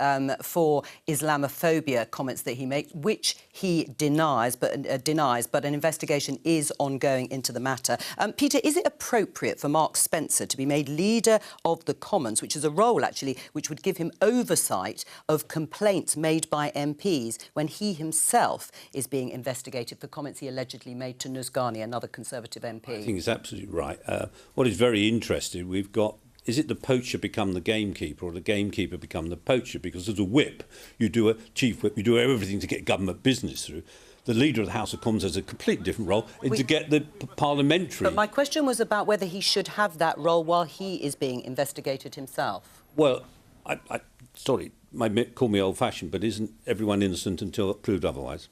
for Islamophobia comments that he made, which he denies, but an investigation is ongoing into the matter. Peter, is it appropriate for Mark Spencer to be made leader of the Commons, which is a role, actually, which would give him oversight of complaints made by MPs when he himself is being investigated for comments he allegedly made to Nusgani, another Conservative MP? I think it's absolutely right. What is very interesting, we've got, is it the poacher become the gamekeeper or the gamekeeper become the poacher? Because as a whip, you do a chief whip, you do everything to get government business through. The leader of the House of Commons has a completely different role to get the parliamentary. But my question was about whether he should have that role while he is being investigated himself. Well, sorry, might call me old-fashioned, but isn't everyone innocent until proved otherwise?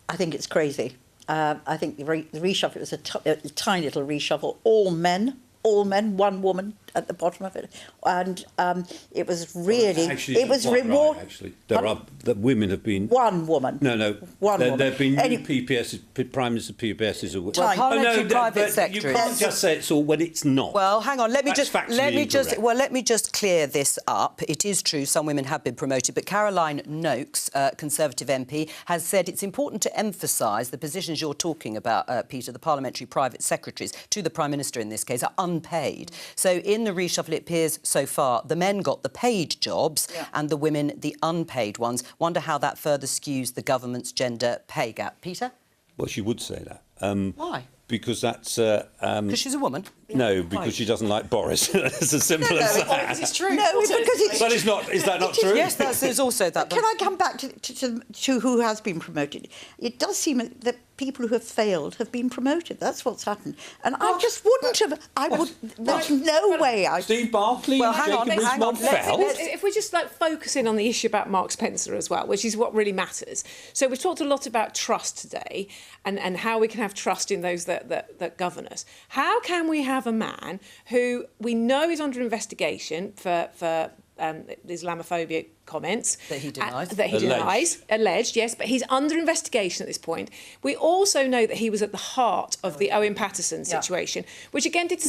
I think it's crazy. I think the reshuffle, it was a tiny little reshuffle. All men, one woman, at the bottom of it, and it was really Actually, it was quite reward. right, actually, the women have been One woman. No, one woman. there have been new PPSs, Prime Minister PPSs. Well, parliamentary private secretaries. You can't just say it's all when it's not. Well, hang on. Let me just clear this up. It is true some women have been promoted, but Caroline Noakes, Conservative MP, has said it's important to emphasise the positions you're talking about, Peter, the parliamentary private secretaries, to the Prime Minister in this case, are unpaid. So in the reshuffle, it appears so far the men got the paid jobs and the women the unpaid ones. Wonder how that further skews the government's gender pay gap. Peter? Well, she would say that. Why? Because that's... Because she's a woman? No, because she doesn't like Boris. It's as simple as that. Because it's true. No, because it's... But it's not. Is that not true? Yes, there's also that. Can I come back to who has been promoted? It does seem that people who have failed have been promoted. That's what's happened. And I just wouldn't have... There's no way I... Steve Barclay, well, hang on. fell. If we just focus in on the issue about Mark Spencer as well, which is what really matters. So we've talked a lot about trust today and how we can have trust in those that govern us. How can we have a man who we know is under investigation for Islamophobia comments that he denies. Alleged, yes, but he's under investigation at this point. We also know that he was at the heart of the Owen Paterson situation, which again did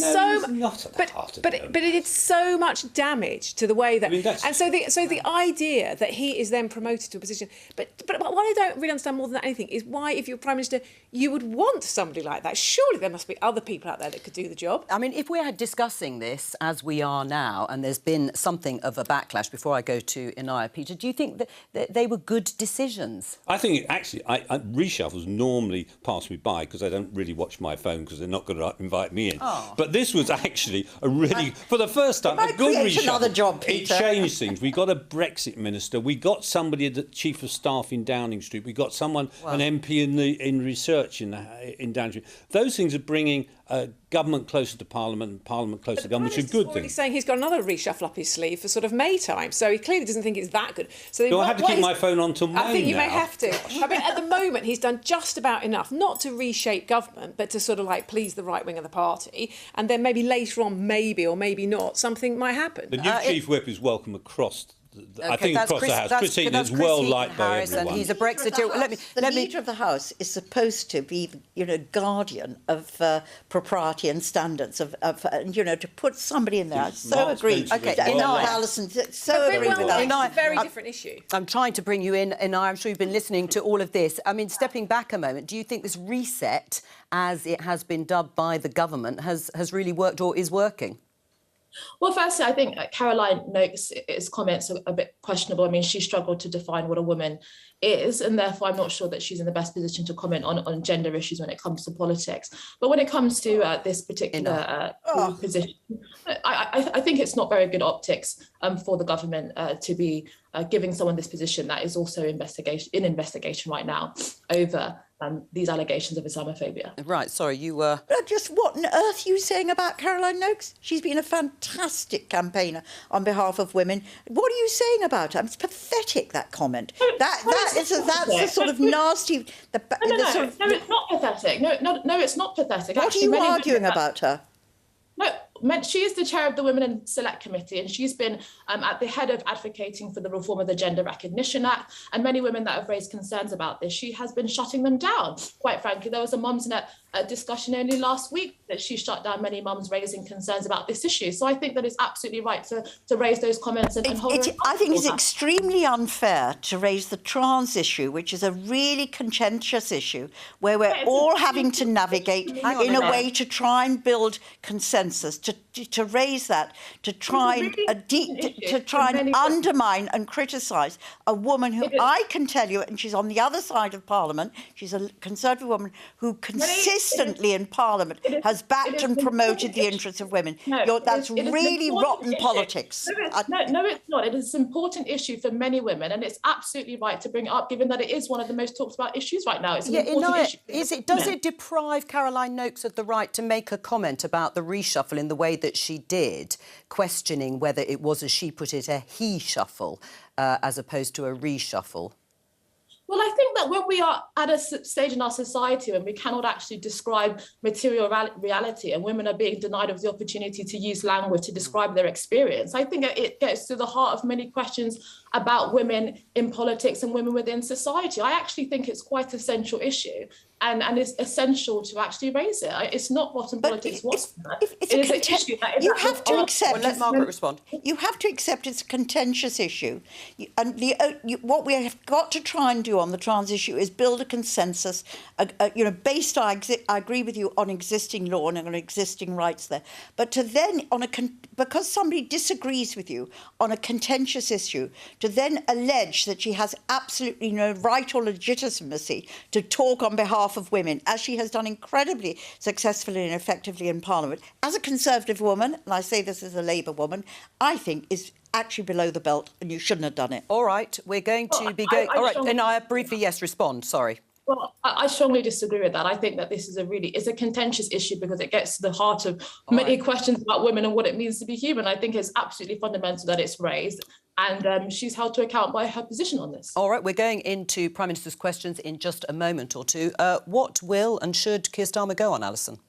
but it did so much damage to the way that, and so the idea that he is then promoted to a position. But what I don't really understand more than anything is why, if you're Prime Minister, you would want somebody like that. Surely there must be other people out there that could do the job. I mean, if we're discussing this as we are now, and there's been something of a backlash, before I go to Inaya, Peter, do you think that they were good decisions? I think, actually, reshuffles normally pass me by because I don't really watch my phone because they're not going to invite me in. Oh. But this was actually a really, for the first time, a good reshuffle. Another job, Peter. It changed things. We got a Brexit minister. We got somebody at the Chief of Staff in Downing Street. We got someone, an MP in research in Downing Street. Those things are bringing government closer to Parliament and Parliament closer to government, which is a good thing. He's saying he's got another reshuffle up his sleeve for sort of May time, so he clearly doesn't think it's that good. So do I have to keep my phone on till May I think you now? may have to. I mean, at the moment, he's done just about enough, not to reshape government, but to sort of please the right wing of the party, and then maybe later on, maybe or maybe not, something might happen. The new Chief Whip is welcome across. I think that's across the House. Christine is well liked by everyone. And he's a Brexiteer. The leader of the House is supposed to be, guardian of propriety and standards of to put somebody in there. I so agree. Okay, Alison, so agree with that. It's a very different issue. I'm trying to bring you in, and I'm sure you've been listening to all of this. I mean, stepping back a moment, do you think this reset, as it has been dubbed by the government, has really worked or is working? Well, firstly, I think Caroline Noakes' comments are a bit questionable. I mean, she struggled to define what a woman is, and therefore I'm not sure that she's in the best position to comment on gender issues when it comes to politics. But when it comes to this particular position, I think it's not very good optics for the government to be giving someone this position that is also in investigation right now over these allegations of Islamophobia. Right, sorry, you were... Just what on earth are you saying about Caroline Noakes? She's been a fantastic campaigner on behalf of women. What are you saying about her? It's pathetic, that comment. That's the sort of nasty... No, it's not pathetic. No, it's not pathetic. What are you arguing about her? No, she is the chair of the Women in Select Committee, and she's been at the head of advocating for the reform of the Gender Recognition Act, and many women that have raised concerns about this, she has been shutting them down. Quite frankly, there was a Mumsnet discussion only last week that she shut down many mums raising concerns about this issue. So I think that it's absolutely right to raise those comments and hold her. I think it's extremely unfair to raise the trans issue, which is a really contentious issue, where we're all having to navigate in a way to try and build consensus, to raise that, to try and undermine and criticise a woman who I can tell you, and she's on the other side of Parliament, she's a Conservative woman who consistently in Parliament has backed and promoted the interests of women. That's really rotten politics. No, it's not. It is an important issue for many women, and it's absolutely right to bring it up, given that it is one of the most talked about issues right now. It's an important issue. Does it deprive Caroline Noakes of the right to make a comment about the reshuffle in the way that she did, questioning whether it was, as she put it, a he-shuffle as opposed to a reshuffle? Well, I think that when we are at a stage in our society when we cannot actually describe material reality and women are being denied of the opportunity to use language to describe their experience, I think it gets to the heart of many questions about women in politics and women within society. I actually think it's quite a central issue. And it's essential to actually raise it. It's not what in politics was. It is an issue that you have to accept. Well, let Margaret respond. You have to accept it's a contentious issue, and what we have got to try and do on the trans issue is build a consensus. Based on I agree with you on existing law and on existing rights there, but to then because somebody disagrees with you on a contentious issue, to then allege that she has absolutely no right or legitimacy to talk on behalf of women, as she has done incredibly successfully and effectively in Parliament, as a Conservative woman, and I say this as a Labour woman, I think is actually below the belt, and you shouldn't have done it. All right, we're going to be going... All right, and I briefly, yes, respond, sorry. Well, I strongly disagree with that. I think that this is it's a contentious issue because it gets to the heart of many questions about women and what it means to be human. I think it's absolutely fundamental that it's raised, and she's held to account by her position on this. All right, we're going into Prime Minister's questions in just a moment or two. What will and should Keir Starmer go on, Alison?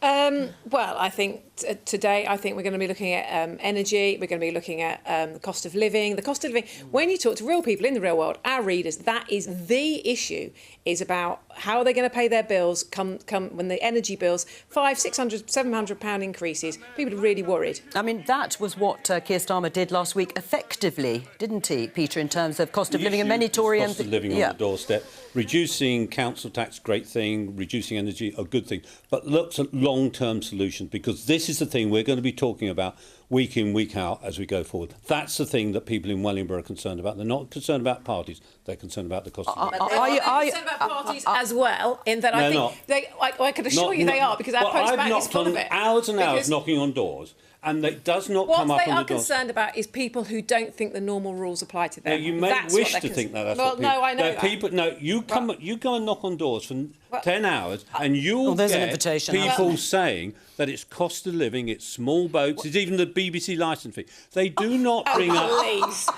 Well, I think today, we're going to be looking at energy. We're going to be looking at the cost of living. The cost of living, when you talk to real people in the real world, our readers, that is the issue, is about how are they going to pay their bills come when the energy bills, £500, £600, £700 increases. People are really worried. I mean, that was what Keir Starmer did last week effectively, didn't he, Peter, in terms of cost of living? And many Tory cost of living on the doorstep. Reducing council tax, great thing. Reducing energy, a good thing. But look at long-term solutions, because this is the thing we're going to be talking about week in, week out as we go forward. That's the thing that people in Wellingborough are concerned about. They're not concerned about parties. They're concerned about the cost of living. They're concerned about parties as well, in that I think I could assure you they are, because our postbank is full of it. Hours and hours knocking on doors, and it does not come up on the doors. What they are concerned about is people who don't think the normal rules apply to them. No, you may wish to think that. That's what people... No, I know that. You go and knock on doors for 10 hours, and you'll get people saying that it's cost of living, it's small boats, it's even the BBC licence fee. They do not bring up... Please.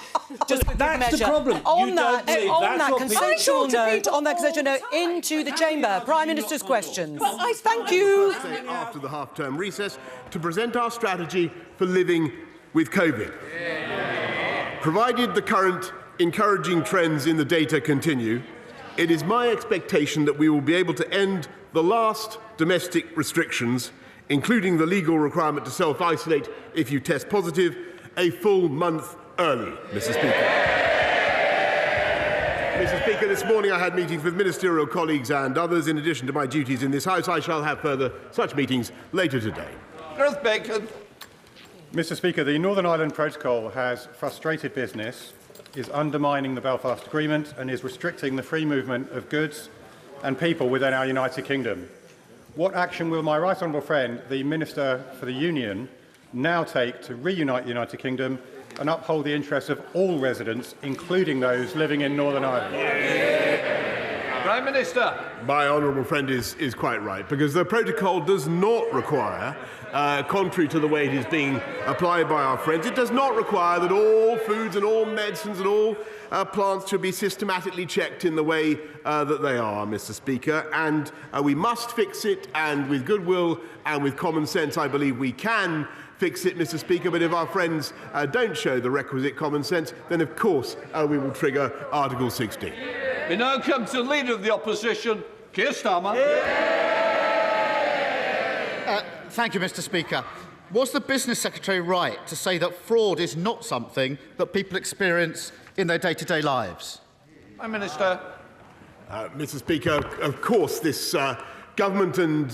That's the problem. On that consensual note, into the chamber. Prime Minister's questions. Thank you. After the half-term recess, to present our strategy for living with COVID. Provided the current encouraging trends in the data continue, it is my expectation that we will be able to end the last domestic restrictions, including the legal requirement to self-isolate if you test positive, a full month early, Mr. Speaker. Mr. Speaker, this morning I had meetings with ministerial colleagues and others. In addition to my duties in this House, I shall have further such meetings later today. Mr. Speaker, the Northern Ireland Protocol has frustrated business, is undermining the Belfast Agreement and is restricting the free movement of goods and people within our United Kingdom. What action will my right honourable friend, the Minister for the Union, now take to reunite the United Kingdom and uphold the interests of all residents, including those living in Northern Ireland? Prime Minister. My honourable friend is quite right, because the protocol does not require, contrary to the way it is being applied by our friends, it does not require that all foods and all medicines and all plants should be systematically checked in the way that they are, Mr. Speaker. And we must fix it, and with goodwill and with common sense, I believe we can fix it, Mr. Speaker. But if our friends don't show the requisite common sense, then of course we will trigger Article 60. We now come to the Leader of the Opposition, Keir Starmer. Thank you, Mr. Speaker. Was the Business Secretary right to say that fraud is not something that people experience in their day-to-day lives? Prime Minister. Mr. Speaker, of course this government and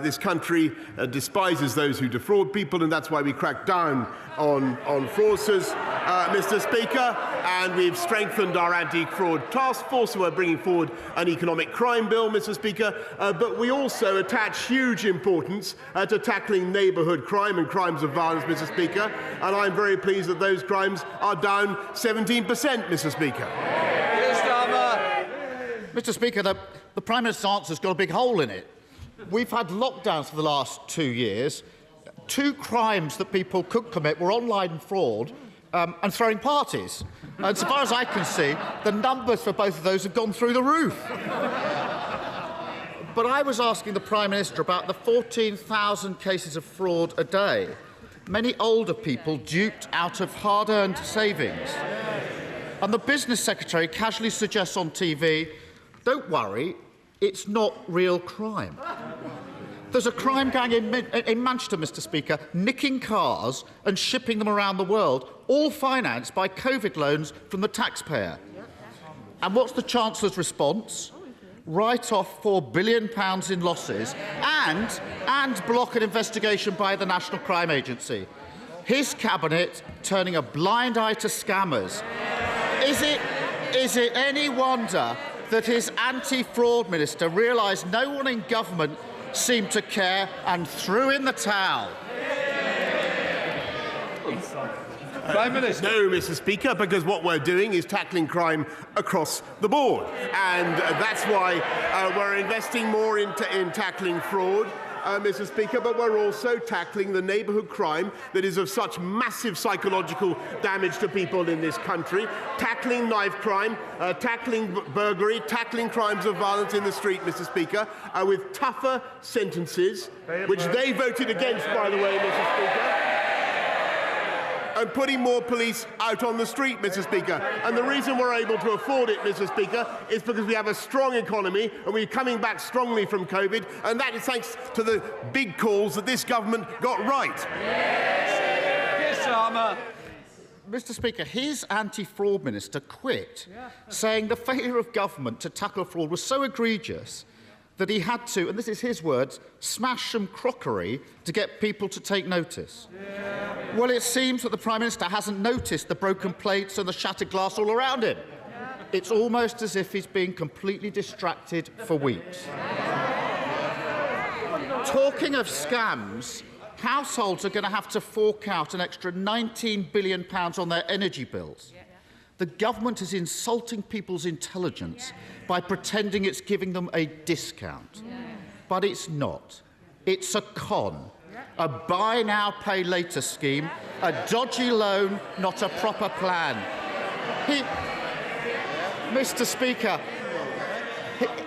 this country despises those who defraud people, and that's why we crack down on fraudsters, Mr. Speaker, and we've strengthened our anti-fraud task force, who are bringing forward an economic crime bill, Mr. Speaker, but we also attach huge importance to tackling neighbourhood crime and crimes of violence, Mr. Speaker, and I'm very pleased that those crimes are down 17%, Mr. Speaker. Mr. Speaker, the Prime Minister's answer's got a big hole in it. We've had lockdowns for the last 2 years. 2 crimes that people could commit were online fraud and throwing parties. And so far as I can see, the numbers for both of those have gone through the roof. But I was asking the Prime Minister about the 14,000 cases of fraud a day. Many older people duped out of hard-earned savings. And the Business Secretary casually suggests on TV, don't worry, it's not real crime. There's a crime gang in Manchester, Mr. Speaker, nicking cars and shipping them around the world, all financed by COVID loans from the taxpayer. And what's the Chancellor's response? Write off £4 billion in losses and block an investigation by the National Crime Agency. His cabinet turning a blind eye to scammers. Is it any wonder that his anti-fraud minister realised no one in government seemed to care and threw in the towel? Prime Minister. No, Mr. Speaker, because what we're doing is tackling crime across the board. And that's why we're investing more in tackling fraud, Mr. Speaker, but we're also tackling the neighbourhood crime that is of such massive psychological damage to people in this country, tackling knife crime, tackling burglary, tackling crimes of violence in the street, Mr. Speaker, with tougher sentences, which they voted against, by the way, Mr. Speaker, and putting more police out on the street, Mr. Speaker. And the reason we're able to afford it, Mr. Speaker, is because we have a strong economy and we're coming back strongly from COVID, and that is thanks to the big calls that this government got right. Yes, Armour. Mr. Speaker, his anti-fraud minister quit, saying the failure of government to tackle fraud was so egregious that he had to, and this is his words, smash some crockery to get people to take notice. Well, it seems that the Prime Minister hasn't noticed the broken plates and the shattered glass all around him. It's almost as if he's been completely distracted for weeks. Talking of scams, households are going to have to fork out an extra £19 billion on their energy bills. The government is insulting people's intelligence by pretending it's giving them a discount. But it's not. It's a con. A buy now, pay later scheme, a dodgy loan, not a proper plan. Mr. Speaker,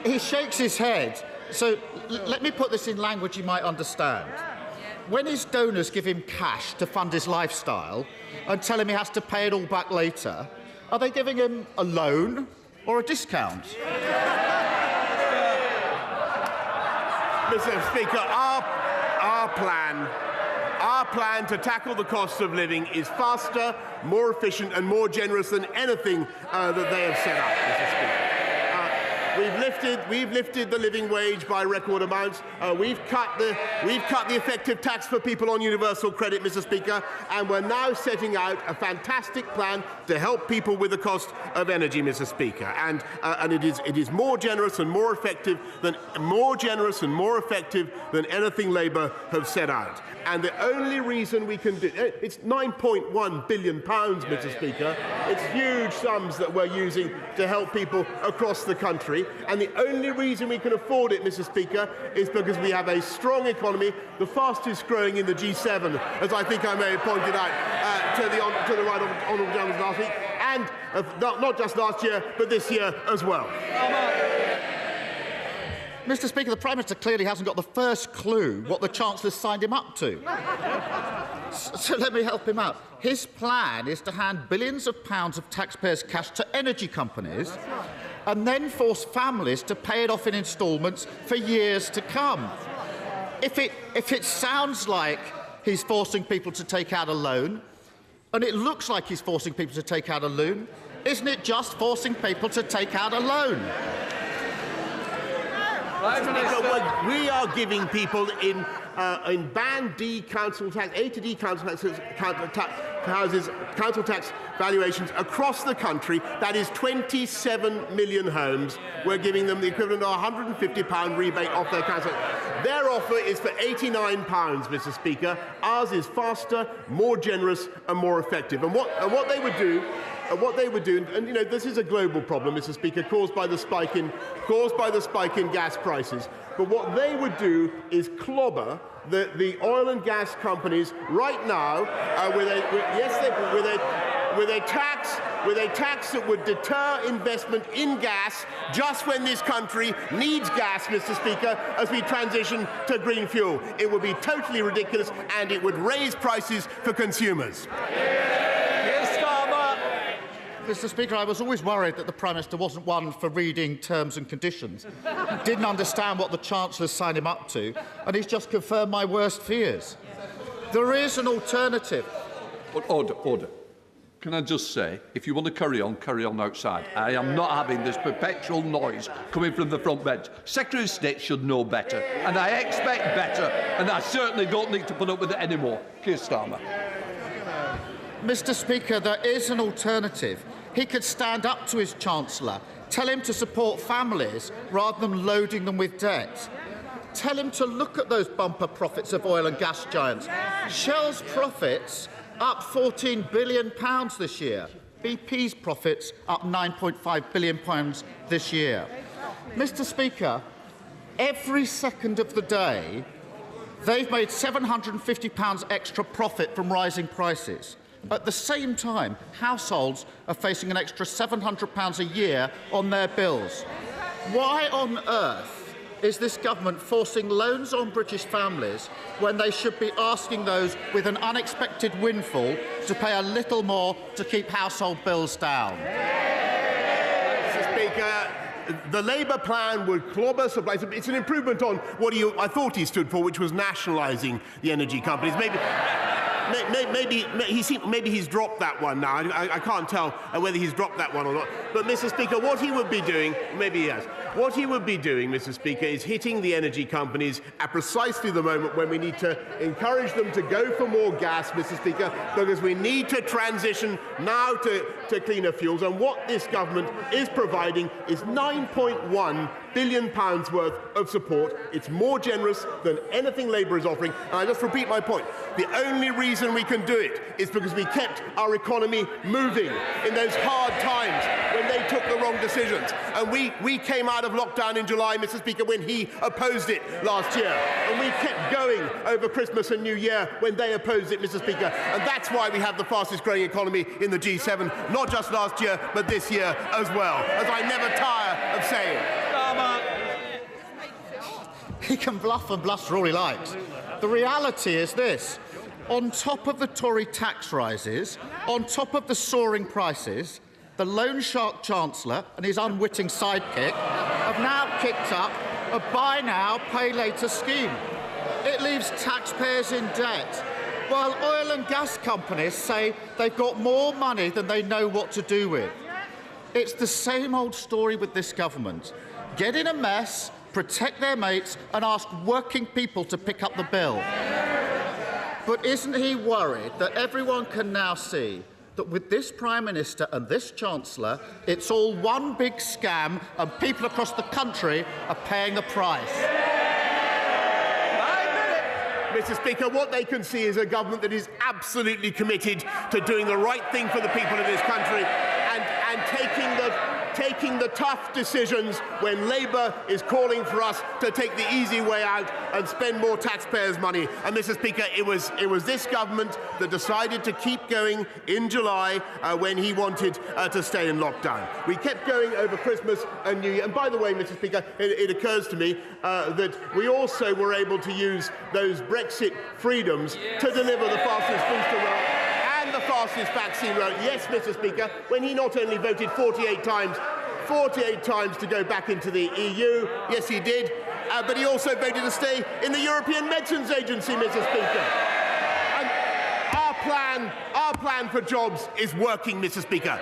he shakes his head. So let me put this in language you might understand. When his donors give him cash to fund his lifestyle and tell him he has to pay it all back later, are they giving him a loan or a discount? Mr. Speaker, our plan to tackle the cost of living is faster, more efficient and more generous than anything that they have set up, Mr. Speaker. We've lifted the living wage by record amounts. We've cut the effective tax for people on universal credit, Mr. Speaker, and we're now setting out a fantastic plan to help people with the cost of energy, Mr. Speaker. And it is more generous and more effective than anything Labour have set out. And the only reason we can do it's £9.1 billion, Mr. Speaker. It's huge sums that we're using to help people across the country. And the only reason we can afford it, Mr. Speaker, is because we have a strong economy, the fastest growing in the G7, as I think I may have pointed out to the right honourable gentleman last week, and not just last year, but this year as well. Mr. Speaker, the Prime Minister clearly hasn't got the first clue what the Chancellor signed him up to. So let me help him out. His plan is to hand billions of pounds of taxpayers' cash to energy companies and then force families to pay it off in instalments for years to come. If it sounds like he's forcing people to take out a loan, and it looks like he's forcing people to take out a loan, isn't it just forcing people to take out a loan? We are giving people in Band D council tax, A to D council tax valuations across the country. That is 27 million homes. We're giving them the equivalent of a £150 rebate off their council. Their offer is for £89, Mr. Speaker. Ours is faster, more generous, and more effective. And what they would do. And you know, this is a global problem, Mr. Speaker, caused by the spike in gas prices. But what they would do is clobber the oil and gas companies right now with a with a tax that would deter investment in gas just when this country needs gas, Mr. Speaker, as we transition to green fuel. It would be totally ridiculous, and it would raise prices for consumers. Mr. Speaker, I was always worried that the Prime Minister wasn't one for reading terms and conditions. Didn't understand what the Chancellor signed him up to, and he's just confirmed my worst fears. There is an alternative. Order. Can I just say, if you want to carry on outside. I am not having this perpetual noise coming from the front bench. Secretary of State should know better, and I expect better, and I certainly don't need to put up with it anymore. Keir Starmer. Mr. Speaker, there is an alternative. He could stand up to his Chancellor, tell him to support families rather than loading them with debt. Tell him to look at those bumper profits of oil and gas giants. Shell's profits up £14 billion this year. BP's profits up £9.5 billion this year. Mr. Speaker, every second of the day, they've made £750 extra profit from rising prices. At the same time, households are facing an extra £700 a year on their bills. Why on earth is this government forcing loans on British families when they should be asking those with an unexpected windfall to pay a little more to keep household bills down? Mr. Speaker, the Labour plan would clobber supplies. It's an improvement on what I thought he stood for, which was nationalising the energy companies. Maybe he's dropped that one now. I can't tell whether he's dropped that one or not. But, Mr. Speaker, what he would be doing, maybe he has, what he would be doing, Mr. Speaker, is hitting the energy companies at precisely the moment when we need to encourage them to go for more gas, Mr. Speaker, because we need to transition now to cleaner fuels. And what this government is providing is £9.1 billion worth of support. It's more generous than anything Labour is offering. And I just repeat my point. The only reason we can do it is because we kept our economy moving in those hard times when they took the wrong decisions. And we came out of lockdown in July, Mr. Speaker, when he opposed it last year. And we kept going over Christmas and New Year when they opposed it, Mr. Speaker. And that's why we have the fastest growing economy in the G7, not just last year, but this year as well, as I never tire of saying. He can bluff and bluster all he likes. The reality is this. On top of the Tory tax rises, on top of the soaring prices, the loan shark Chancellor and his unwitting sidekick have now kicked up a buy now, pay later scheme. It leaves taxpayers in debt, while oil and gas companies say they've got more money than they know what to do with. It's the same old story with this government. Get in a mess, protect their mates and ask working people to pick up the bill. But isn't he worried that everyone can now see that with this Prime Minister and this Chancellor, it's all one big scam and people across the country are paying the price? Mr. Speaker, what they can see is a government that is absolutely committed to doing the right thing for the people of this country and taking the tough decisions when Labour is calling for us to take the easy way out and spend more taxpayers' money. And, Mr. Speaker, it was this government that decided to keep going in July when he wanted to stay in lockdown. We kept going over Christmas and New Year. And by the way, Mr. Speaker, it occurs to me that we also were able to use those Brexit freedoms to deliver the fastest booster round and the fastest vaccine round. Yes, Mr. Speaker, when he not only voted 48 times to go back into the EU, yes, he did, but he also voted to stay in the European Medicines Agency, Mr. Speaker. And our plan for jobs is working, Mr. Speaker.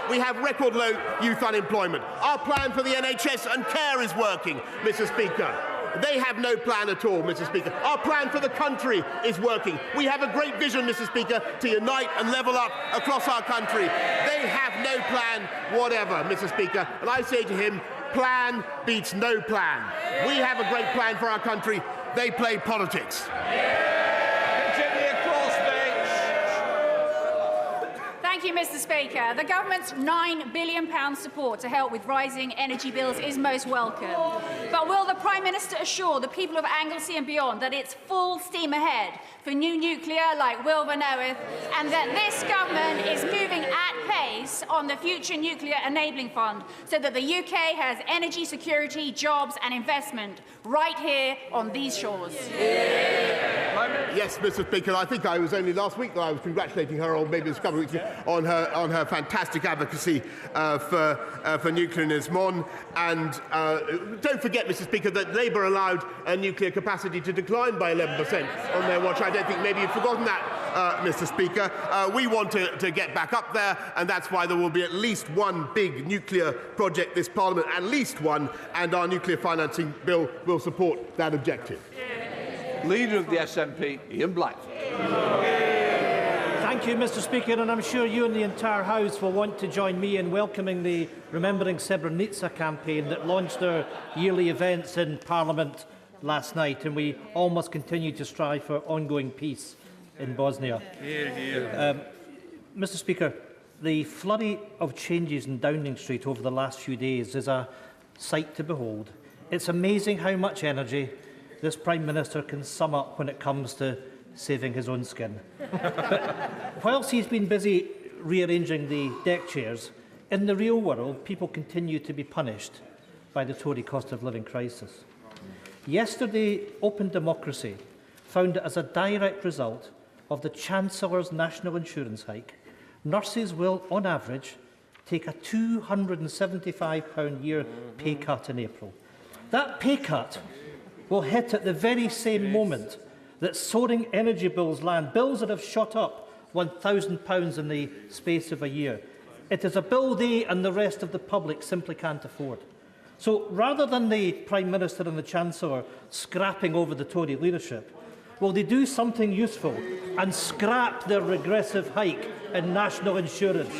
We have record low youth unemployment. Our plan for the NHS and care is working, Mr. Speaker. They have no plan at all, Mr. Speaker. Our plan for the country is working. We have a great vision, Mr. Speaker, to unite and level up across our country. They have no plan whatever, Mr. Speaker. And I say to him, plan beats no plan. We have a great plan for our country. They play politics. Thank you, Mr. Speaker. The government's £9 billion support to help with rising energy bills is most welcome. But will the Prime Prime Minister assure the people of Anglesey and beyond that it's full steam ahead for new nuclear like Wilbur knoweth, and that this government is moving at pace on the Future Nuclear Enabling Fund so that the UK has energy security, jobs and investment right here on these shores? Yes, Mr. Speaker. I think I was only last week that I was congratulating her, or maybe it's a couple of weeks, on her fantastic advocacy for nuclear in Ismon. And don't forget, Mr. Speaker, that Labour allowed nuclear capacity to decline by 11% on their watch. I don't think maybe you've forgotten that, Mr. Speaker. We want to get back up there, and that's why there will be at least one big nuclear project this Parliament, at least one, and our nuclear financing bill will support that objective. Leader of the SNP, Ian Blackford. Thank you, Mr. Speaker, and I'm sure you and the entire House will want to join me in welcoming the Remembering Srebrenica campaign that launched their yearly events in Parliament last night, and we all must continue to strive for ongoing peace in Bosnia. Mr. Speaker, the flurry of changes in Downing Street over the last few days is a sight to behold. It's amazing how much energy this Prime Minister can sum up when it comes to saving his own skin. But whilst he's been busy rearranging the deck chairs, in the real world, people continue to be punished by the Tory cost of living crisis. Yesterday, Open Democracy found that as a direct result of the Chancellor's national insurance hike, nurses will, on average, take a £275 year pay cut in April. That pay cut will hit at the very same moment that soaring energy bills land, bills that have shot up £1,000 in the space of a year. It is a bill they and the rest of the public simply can't afford. So rather than the Prime Minister and the Chancellor scrapping over the Tory leadership, will they do something useful and scrap their regressive hike in national insurance?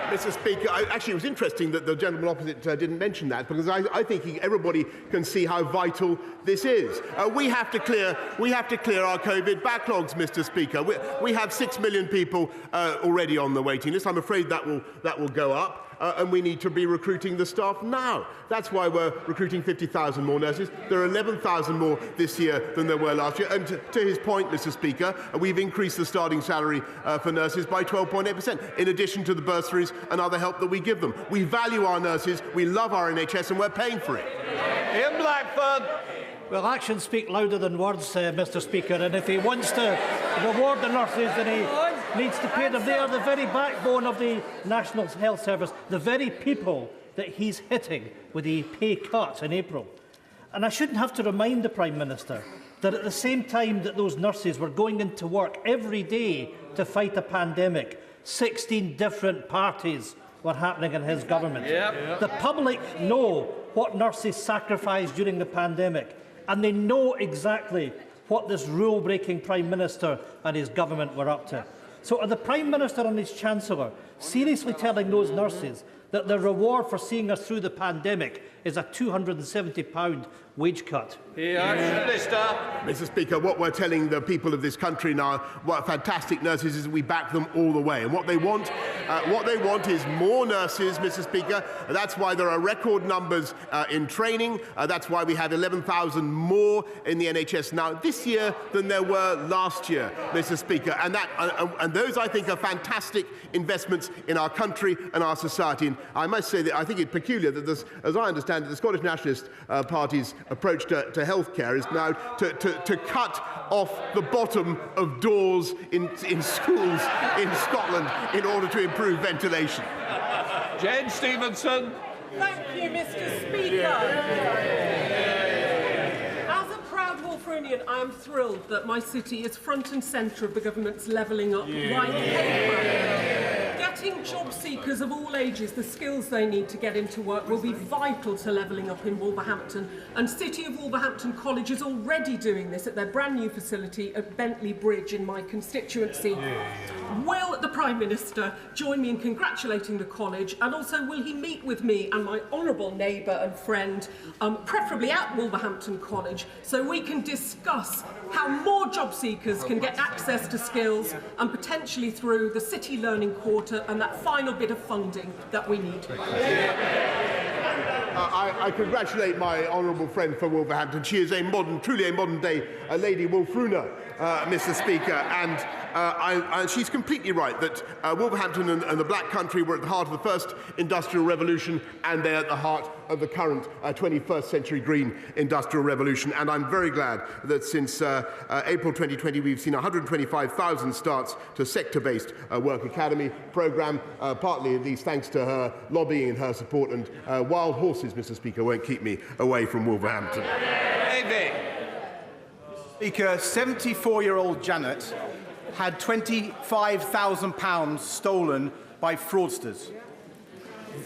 Mr. Speaker, actually, it was interesting that the gentleman opposite didn't mention that, because I think everybody can see how vital this is. We have to clear our COVID backlogs, Mr. Speaker. We have 6 million people already on the waiting list. I'm afraid that will go up. And we need to be recruiting the staff now. That's why we're recruiting 50,000 more nurses. There are 11,000 more this year than there were last year. And to his point, Mr. Speaker, we've increased the starting salary for nurses by 12.8%, in addition to the bursaries and other help that we give them. We value our nurses, we love our NHS, and we're paying for it. Ian Blackford. Well, actions speak louder than words, Mr. Speaker, and if he wants to reward the nurses, then he needs to pay them. They are the very backbone of the National Health Service, the very people that he's hitting with the pay cut in April. And I shouldn't have to remind the Prime Minister that at the same time that those nurses were going into work every day to fight a pandemic, 16 different parties were happening in his government. The public know what nurses sacrificed during the pandemic, and they know exactly what this rule-breaking Prime Minister and his government were up to. So are the Prime Minister and his Chancellor seriously telling those nurses that the reward for seeing us through the pandemic is a £270 wage cut? Mr. Speaker, what we're telling the people of this country now, what fantastic nurses, is that we back them all the way. And what they want is more nurses, Mr. Speaker. That's why there are record numbers in training. That's why we have 11,000 more in the NHS now this year than there were last year, Mr. Speaker. And those, I think, are fantastic investments in our country and our society. And I must say that I think it's peculiar that, as I understand it, the Scottish Nationalist Party's approach to healthcare is now to cut off the bottom of doors in schools in Scotland in order to improve ventilation. Jane Stevenson. Thank you, Mr. Speaker. As a proud Wolverinian, I am thrilled that my city is front and centre of the government's levelling up right paper. Getting job seekers of all ages the skills they need to get into work will be vital to levelling up in Wolverhampton, and City of Wolverhampton College is already doing this at their brand new facility at Bentley Bridge in my constituency. Will the Prime Minister join me in congratulating the college, and also will he meet with me and my honourable neighbour and friend, preferably at Wolverhampton College, so we can discuss how more job seekers can get access to skills, and potentially through the City Learning Quarter and that final bit of funding that we need. I congratulate my honourable friend from Wolverhampton. She is truly a modern-day Lady Wolfruna, Mr. Speaker, and she's completely right that Wolverhampton and the Black Country were at the heart of the first industrial revolution, and they're at the heart of the current 21st century green industrial revolution. And I'm very glad that since April 2020 we've seen 125,000 starts to sector-based work academy programme, partly at least thanks to her lobbying and her support, and wild horses, Mr. Speaker, won't keep me away from Wolverhampton. Speaker, 74-year-old Janet had £25,000 stolen by fraudsters.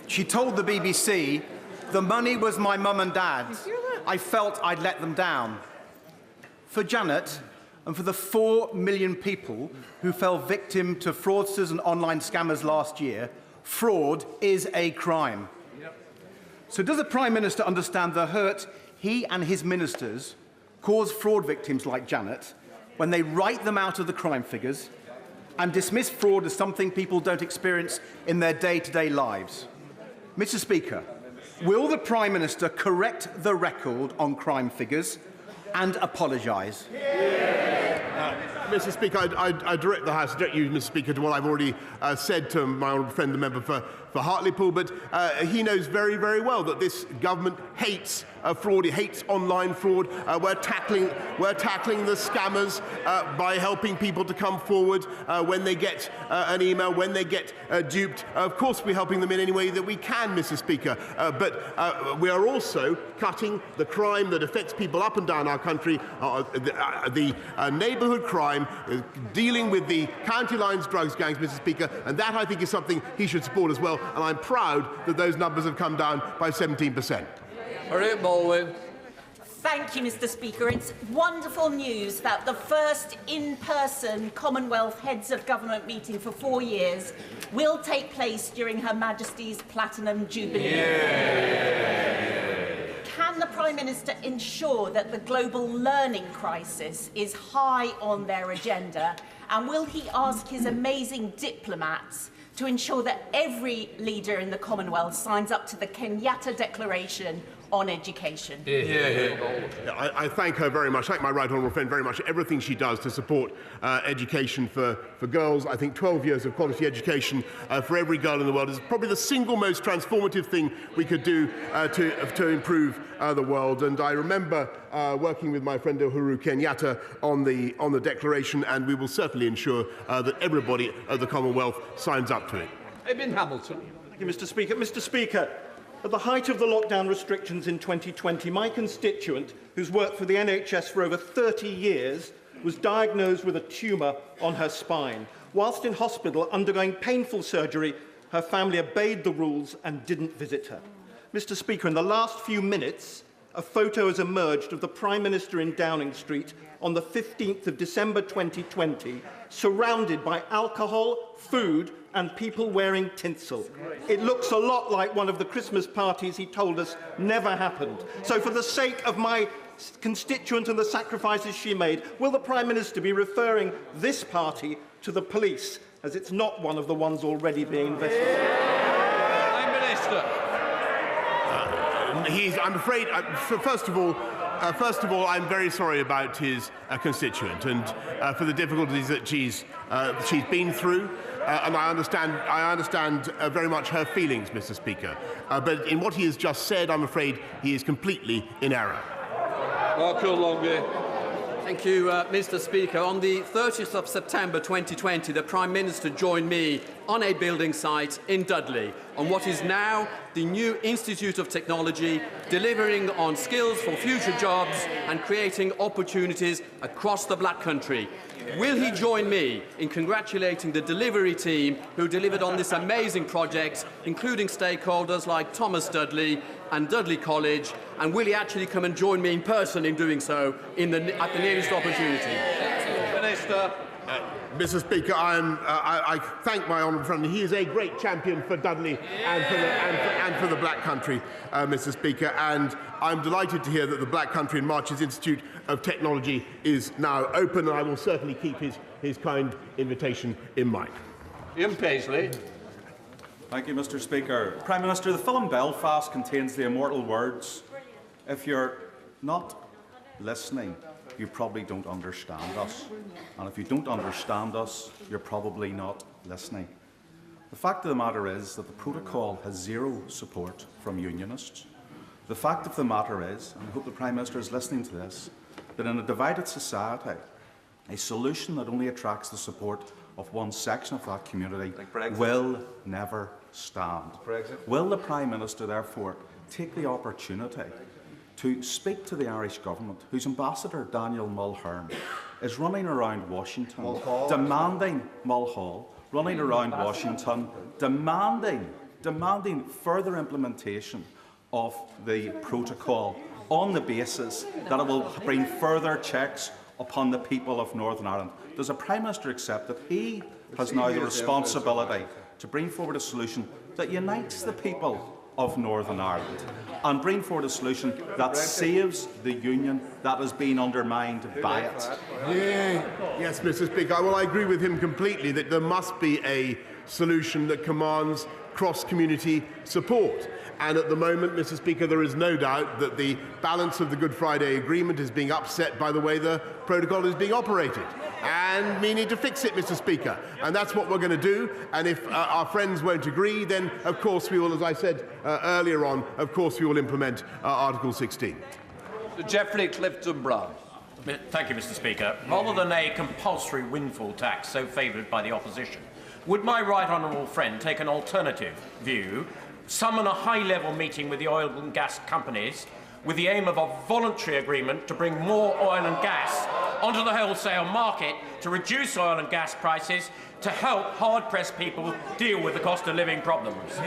She told the BBC, "The money was my mum and dad's. I felt I'd let them down." For Janet, and for the 4 million people who fell victim to fraudsters and online scammers last year, fraud is a crime. So does the Prime Minister understand the hurt he and his ministers cause fraud victims like Janet when they write them out of the crime figures and dismiss fraud as something people don't experience in their day-to-day lives? Mr. Speaker, will the Prime Minister correct the record on crime figures and apologise? Mr. Speaker, I direct the House, direct you, Mr. Speaker, to what I've already said to my honourable friend, the member for Hartlepool, but he knows very, very well that this government hates fraud. It hates online fraud. We're tackling the scammers by helping people to come forward when they get an email, when they get duped. Of course, we're helping them in any way that we can, Mr. Speaker, but we are also cutting the crime that affects people up and down our country, the neighbourhood crime, dealing with the county lines drugs gangs, Mr. Speaker, and that, I think, is something he should support as well. And I'm proud that those numbers have come down by 17%. Baldwin. Thank you, Mr. Speaker. It's wonderful news that the first in-person Commonwealth Heads of Government meeting for 4 years will take place during Her Majesty's Platinum Jubilee. Can the Prime Minister ensure that the global learning crisis is high on their agenda? And will he ask his amazing diplomats to ensure that every leader in the Commonwealth signs up to the Kenyatta Declaration on education? I thank her very much, thank my right honourable friend very much, everything she does to support education for girls. I think 12 years of quality education for every girl in the world is probably the single most transformative thing we could do to improve the world. And I remember working with my friend Uhuru Kenyatta on the declaration, and we will certainly ensure that everybody at the Commonwealth signs up to it. Eben Hamilton. Thank you, Mr. Speaker. Mr. Speaker, at the height of the lockdown restrictions in 2020, my constituent, who's worked for the NHS for over 30 years, was diagnosed with a tumour on her spine. Whilst in hospital undergoing painful surgery, her family obeyed the rules and didn't visit her. Mr. Speaker, in the last few minutes, a photo has emerged of the Prime Minister in Downing Street on the 15th of December 2020, surrounded by alcohol, food and people wearing tinsel. It looks a lot like one of the Christmas parties he told us never happened. So for the sake of my constituent and the sacrifices she made, will the Prime Minister be referring this party to the police, as it's not one of the ones already being investigated? Prime Minister. I'm afraid, first of all, I'm very sorry about his constituent and for the difficulties that she's been through. And I understand very much her feelings, Mr. Speaker. But in what he has just said, I'm afraid he is completely in error. Marco Longi. Thank you, Mr. Speaker. On the 30th of September 2020, the Prime Minister joined me on a building site in Dudley on what is now the new Institute of Technology, delivering on skills for future jobs and creating opportunities across the Black Country. Will he join me in congratulating the delivery team who delivered on this amazing project, including stakeholders like Thomas Dudley and Dudley College, and will he actually come and join me in person in doing so at the nearest opportunity? Minister. Mr. Speaker, I thank my honourable friend. He is a great champion for Dudley and for the Black Country, Mr. Speaker. And I'm delighted to hear that the Black Country and Marches Institute of Technology is now open, and I will certainly keep his kind invitation in mind. Ian Paisley. Thank you, Mr. Speaker. Prime Minister, the film Belfast contains the immortal words, "If you're not listening, you probably don't understand us. And if you don't understand us, you're probably not listening." The fact of the matter is that the protocol has zero support from unionists. The fact of the matter is, and I hope the Prime Minister is listening to this, that in a divided society, a solution that only attracts the support of one section of that community will never stand. Will the Prime Minister therefore take the opportunity to speak to the Irish Government, whose Ambassador Daniel Mulhern is running around Washington demanding demanding further implementation of the protocol on the basis that it will bring further checks upon the people of Northern Ireland? Does the Prime Minister accept that he has now the responsibility to bring forward a solution that unites the people of Northern Ireland and bring forward a solution that saves the union that has been undermined by it? Yes, Mr. Speaker. Well, I agree with him completely that there must be a solution that commands cross-community support. And at the moment, Mr. Speaker, there is no doubt that the balance of the Good Friday Agreement is being upset by the way the protocol is being operated. And we need to fix it, Mr. Speaker. And that's what we're going to do. And if our friends won't agree, then, of course, we will, as I said earlier on, of course, we will implement Article 16. Geoffrey Clifton-Brown. Thank you, Mr. Speaker. Rather than a compulsory windfall tax so favoured by the opposition, would my right honourable friend take an alternative view, summon a high-level meeting with the oil and gas companies with the aim of a voluntary agreement to bring more oil and gas onto the wholesale market to reduce oil and gas prices to help hard-pressed people deal with the cost of living problems?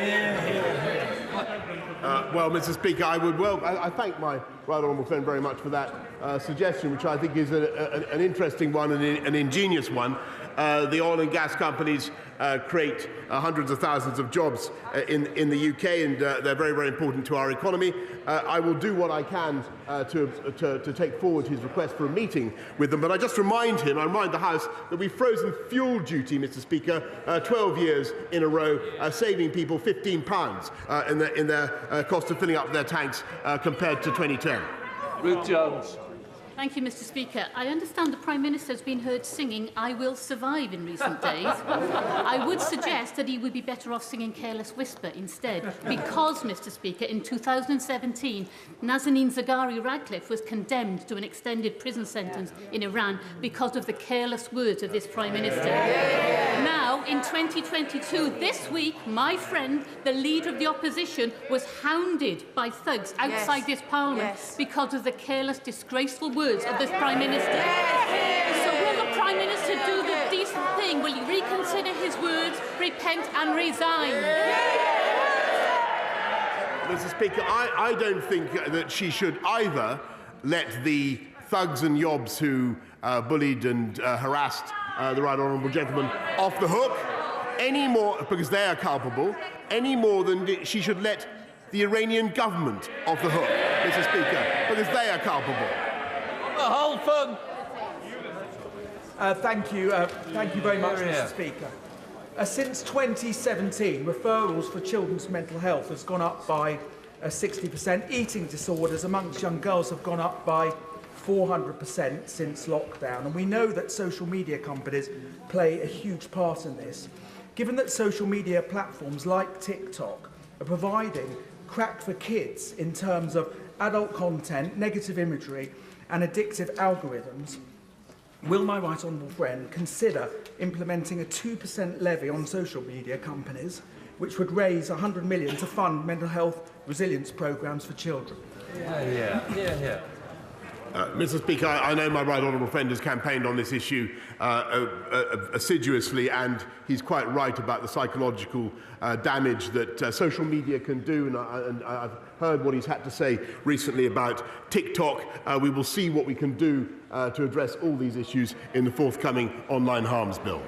Well, Mr. Speaker, I thank my right honourable friend very much for that suggestion, which I think is an interesting one and an ingenious one. The oil and gas companies create hundreds of thousands of jobs in the UK, and they're very, very important to our economy. I will do what I can to take forward his request for a meeting with them. But I just remind the House that we've frozen fuel duty, Mr. Speaker, 12 years in a row, saving people £15 in their cost of filling up their tanks compared to 2010. Ruth Jones. Thank you, Mr. Speaker. I understand the Prime Minister has been heard singing "I Will Survive" in recent days. I would suggest that he would be better off singing "Careless Whisper" instead, because, Mr. Speaker, in 2017, Nazanin Zaghari-Ratcliffe was condemned to an extended prison sentence in Iran because of the careless words of this Prime Minister. Now, in 2022, this week, my friend, the Leader of the Opposition, was hounded by thugs outside this Parliament because of the careless, disgraceful words of this Prime Minister. So will the Prime Minister do the decent thing? Will he reconsider his words, repent and resign? Mr. Speaker, I don't think that she should either let the thugs and yobs who bullied and harassed the right honourable gentleman off the hook any more, because they are culpable, any more than she should let the Iranian government off the hook, Mr. Speaker, because they are culpable. Thank you very much, Mr. Speaker. Since 2017, referrals for children's mental health has gone up by 60%. Eating disorders amongst young girls have gone up by 400% since lockdown. And we know that social media companies play a huge part in this. Given that social media platforms like TikTok are providing crack for kids in terms of adult content, negative imagery, and addictive algorithms, will my right honourable friend consider implementing a 2% levy on social media companies, which would raise £100 million to fund mental health resilience programmes for children? Mr. Speaker, I know my right honourable friend has campaigned on this issue assiduously, and he's quite right about the psychological damage that social media can do, and I've heard what he's had to say recently about TikTok. We will see what we can do to address all these issues in the forthcoming online harms bill.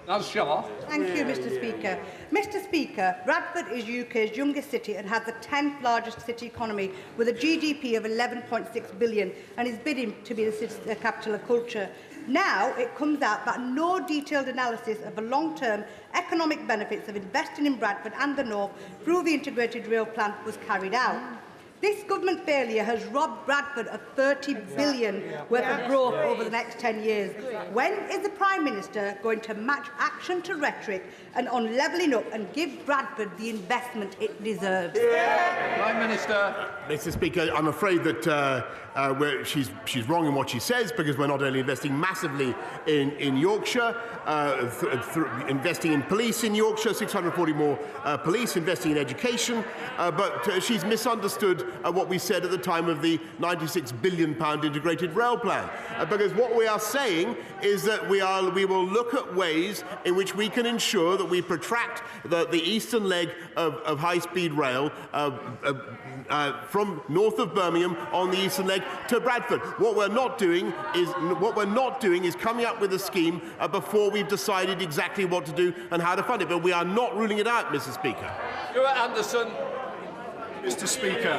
That's Shaw. Thank you, Mr. Speaker. Mr. Speaker, Bradford is UK's youngest city and has the 10th largest city economy with a GDP of 11.6 billion and is bidding to be the capital of culture. Now it comes out that no detailed analysis of the long-term economic benefits of investing in Bradford and the North through the integrated rail plan was carried out. This government failure has robbed Bradford of 30 billion worth of growth over the next 10 years. When is the Prime Minister going to match action to rhetoric and on levelling up and give Bradford the investment it deserves? Prime Minister. Mr. Speaker, I'm afraid that she's wrong in what she says, because we're not only investing massively in Yorkshire, investing in police in Yorkshire, 640 more police, investing in education, but she's misunderstood what we said at the time of the £96 billion integrated rail plan. Because what we are saying is that we will look at ways in which we can ensure that we protract the eastern leg of high-speed rail from north of Birmingham on the eastern leg to Bradford. What we're not doing is coming up with a scheme before we've decided exactly what to do and how to fund it. But we are not ruling it out, Mr. Speaker. Stuart Anderson. Mr. Speaker,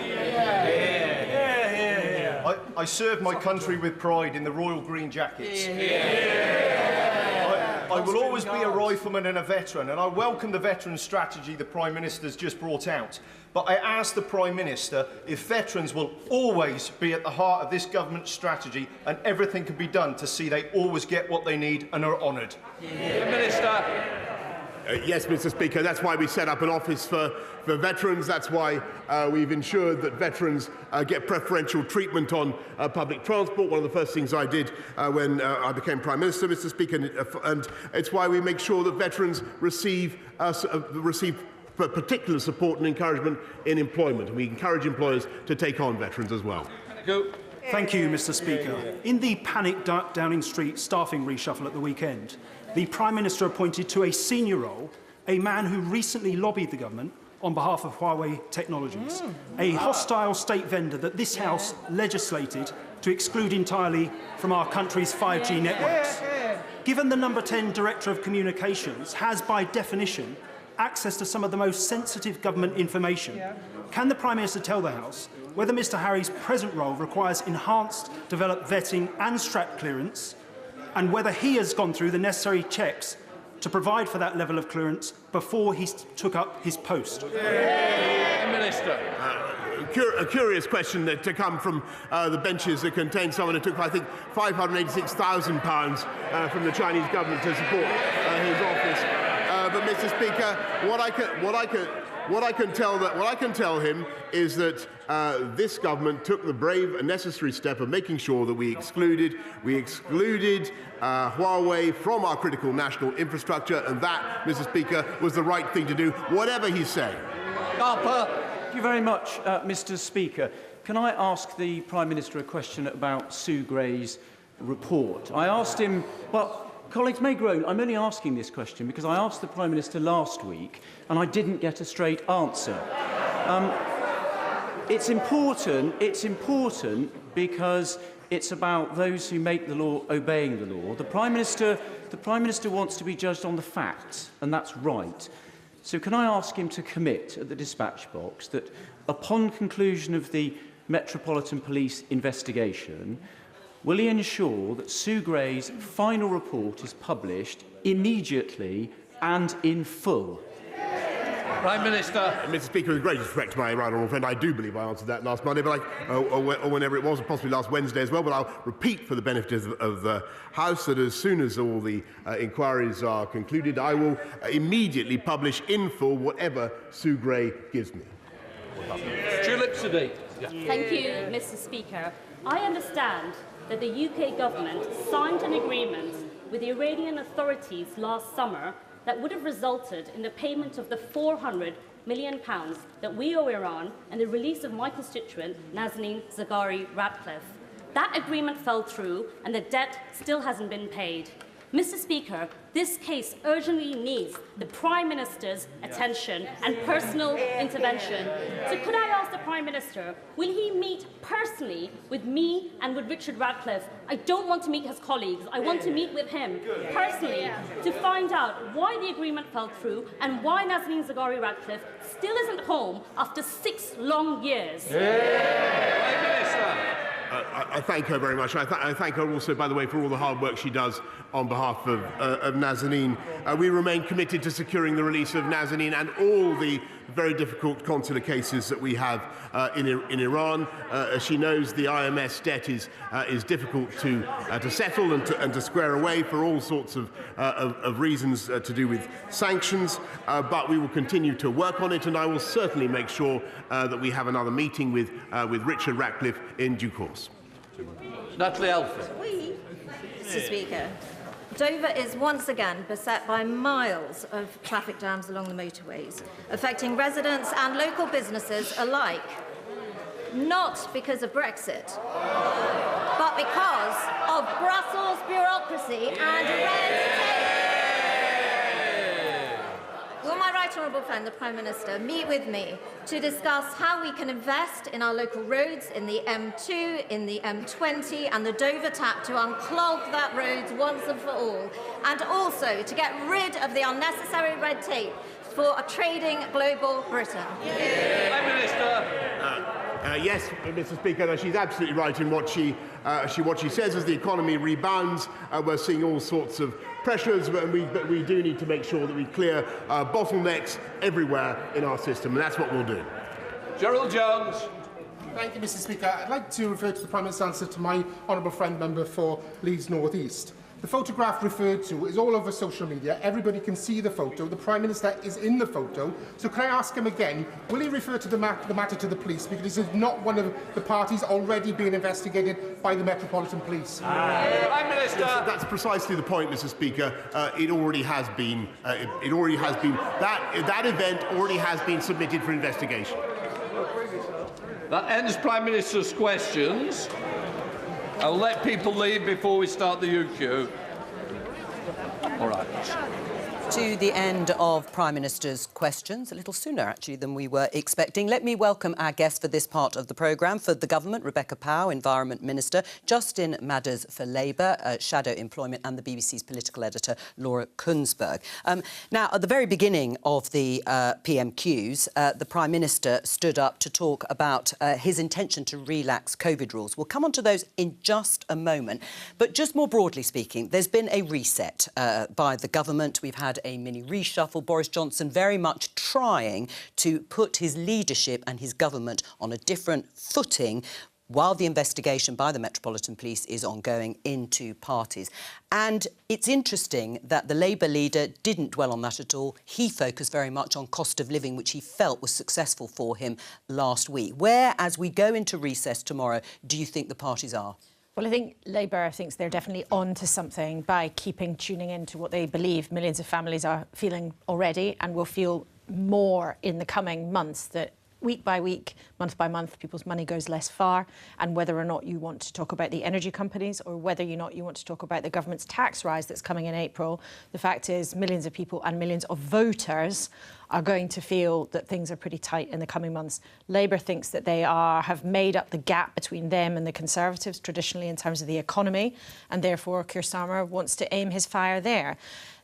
I serve my country with pride in the Royal Green Jackets. I will always be a rifleman and a veteran, and I welcome the veteran strategy the Prime Minister's just brought out. But I ask the Prime Minister if veterans will always be at the heart of this government strategy and everything can be done to see they always get what they need and are honoured. Minister. Yes, Mr. Speaker, that's why we set up an office for veterans. That's why we've ensured that veterans get preferential treatment on public transport. One of the first things I did when I became Prime Minister, Mr. Speaker, and it's why we make sure that veterans receive particular support and encouragement in employment. We encourage employers to take on veterans as well. Thank you, Mr. Speaker. In the panic Downing Street staffing reshuffle at the weekend, the Prime Minister appointed to a senior role a man who recently lobbied the government on behalf of Huawei Technologies, a hostile state vendor that this House legislated to exclude entirely from our country's 5G networks. Given the number 10 Director of Communications has, by definition, access to some of the most sensitive government information, can the Prime Minister tell the House whether Mr Harry's present role requires enhanced developed vetting and strap clearance, and whether he has gone through the necessary checks to provide for that level of clearance before he took up his post? Minister. A curious question to come from the benches that contain someone who took, I think, £586,000 from the Chinese government to support his office. But, Mr. Speaker, what I can tell him is that this government took the brave and necessary step of making sure that we excluded Huawei from our critical national infrastructure, and that, Mr. Speaker, was the right thing to do, whatever he's saying. Thank you very much, Mr. Speaker. Can I ask the Prime Minister a question about Sue Gray's report? I asked him, well, colleagues may groan, I'm only asking this question because I asked the Prime Minister last week and I didn't get a straight answer. It's important because it's about those who make the law obeying the law. The Prime Minister wants to be judged on the facts, and that's right. So can I ask him to commit at the dispatch box that upon conclusion of the Metropolitan Police investigation, will he ensure that Sue Gray's final report is published immediately and in full? Prime Minister. Mr. Speaker, with great respect to my right honourable friend, I do believe I answered that last Monday, but or whenever it was, possibly last Wednesday as well. But I'll repeat for the benefit of the House that as soon as all the inquiries are concluded, I will immediately publish in full whatever Sue Gray gives me. Thank you, Mr. Speaker. I understand that the UK government signed an agreement with the Iranian authorities last summer that would have resulted in the payment of the £400 million that we owe Iran and the release of my constituent, Nazanin Zaghari Ratcliffe. That agreement fell through and the debt still hasn't been paid. Mr. Speaker, this case urgently needs the Prime Minister's attention and personal intervention. So could I ask the Prime Minister, will he meet personally with me and with Richard Radcliffe? I don't want to meet his colleagues. I want to meet with him personally to find out why the agreement fell through and why Nazanin Zaghari Ratcliffe still isn't home after 6 long years. I thank her very much. I thank her also, by the way, for all the hard work she does on behalf of Nazanin. We remain committed to securing the release of Nazanin and all the very difficult consular cases that we have in Iran. As she knows, the IMS debt is difficult to settle and to square away for all sorts of reasons to do with sanctions. But we will continue to work on it, and I will certainly make sure that we have another meeting with Richard Ratcliffe in due course. Natalie Elford. Mr. Speaker, Dover is once again beset by miles of traffic jams along the motorways, affecting residents and local businesses alike. Not because of Brexit, but because of Brussels bureaucracy and red tape. Will my right honourable friend, the Prime Minister, meet with me to discuss how we can invest in our local roads, in the M2, in the M20 and the Dover Tap to unclog that road once and for all, and also to get rid of the unnecessary red tape for a trading global Britain? Prime Minister. Yes, Mr. Speaker, she's absolutely right in what she says. As the economy rebounds, we're seeing all sorts of pressures, but we do need to make sure that we clear bottlenecks everywhere in our system, and that's what we'll do. Gerald Jones. Thank you, Mr. Speaker. I'd like to refer to the Prime Minister's answer to my honourable friend member for Leeds North East. The photograph referred to is all over social media. Everybody can see the photo. The Prime Minister is in the photo. So can I ask him again, will he refer to the matter to the police? Because this is not one of the parties already being investigated by the Metropolitan Police. Prime Minister. Yes, that's precisely the point, Mr. Speaker. It already has been. That event already has been submitted for investigation. That ends Prime Minister's questions. I'll let people leave before we start the UQ. All right. To the end of Prime Minister's questions, a little sooner actually than we were expecting. Let me welcome our guests for this part of the programme. For the Government, Rebecca Powell, Environment Minister, Justin Madders for Labour, Shadow Employment, and the BBC's political editor, Laura Kuenssberg. Now, at the very beginning of the PMQs, the Prime Minister stood up to talk about his intention to relax COVID rules. We'll come on to those in just a moment. But just more broadly speaking, there's been a reset by the government. We've had a mini reshuffle. Boris Johnson very much trying to put his leadership and his government on a different footing while the investigation by the Metropolitan Police is ongoing into parties. And it's interesting that the Labour leader didn't dwell on that at all. He focused very much on cost of living, which he felt was successful for him last week. Where, as we go into recess tomorrow, do you think the parties are? Well, I think Labour thinks they're definitely on to something by tuning into what they believe millions of families are feeling already and will feel more in the coming months, that week by week, month by month, people's money goes less far. And whether or not you want to talk about the energy companies or whether or not you want to talk about the government's tax rise that's coming in April, the fact is millions of people and millions of voters are going to feel that things are pretty tight in the coming months. Labour thinks that they have made up the gap between them and the Conservatives traditionally in terms of the economy, and therefore Keir Starmer wants to aim his fire there.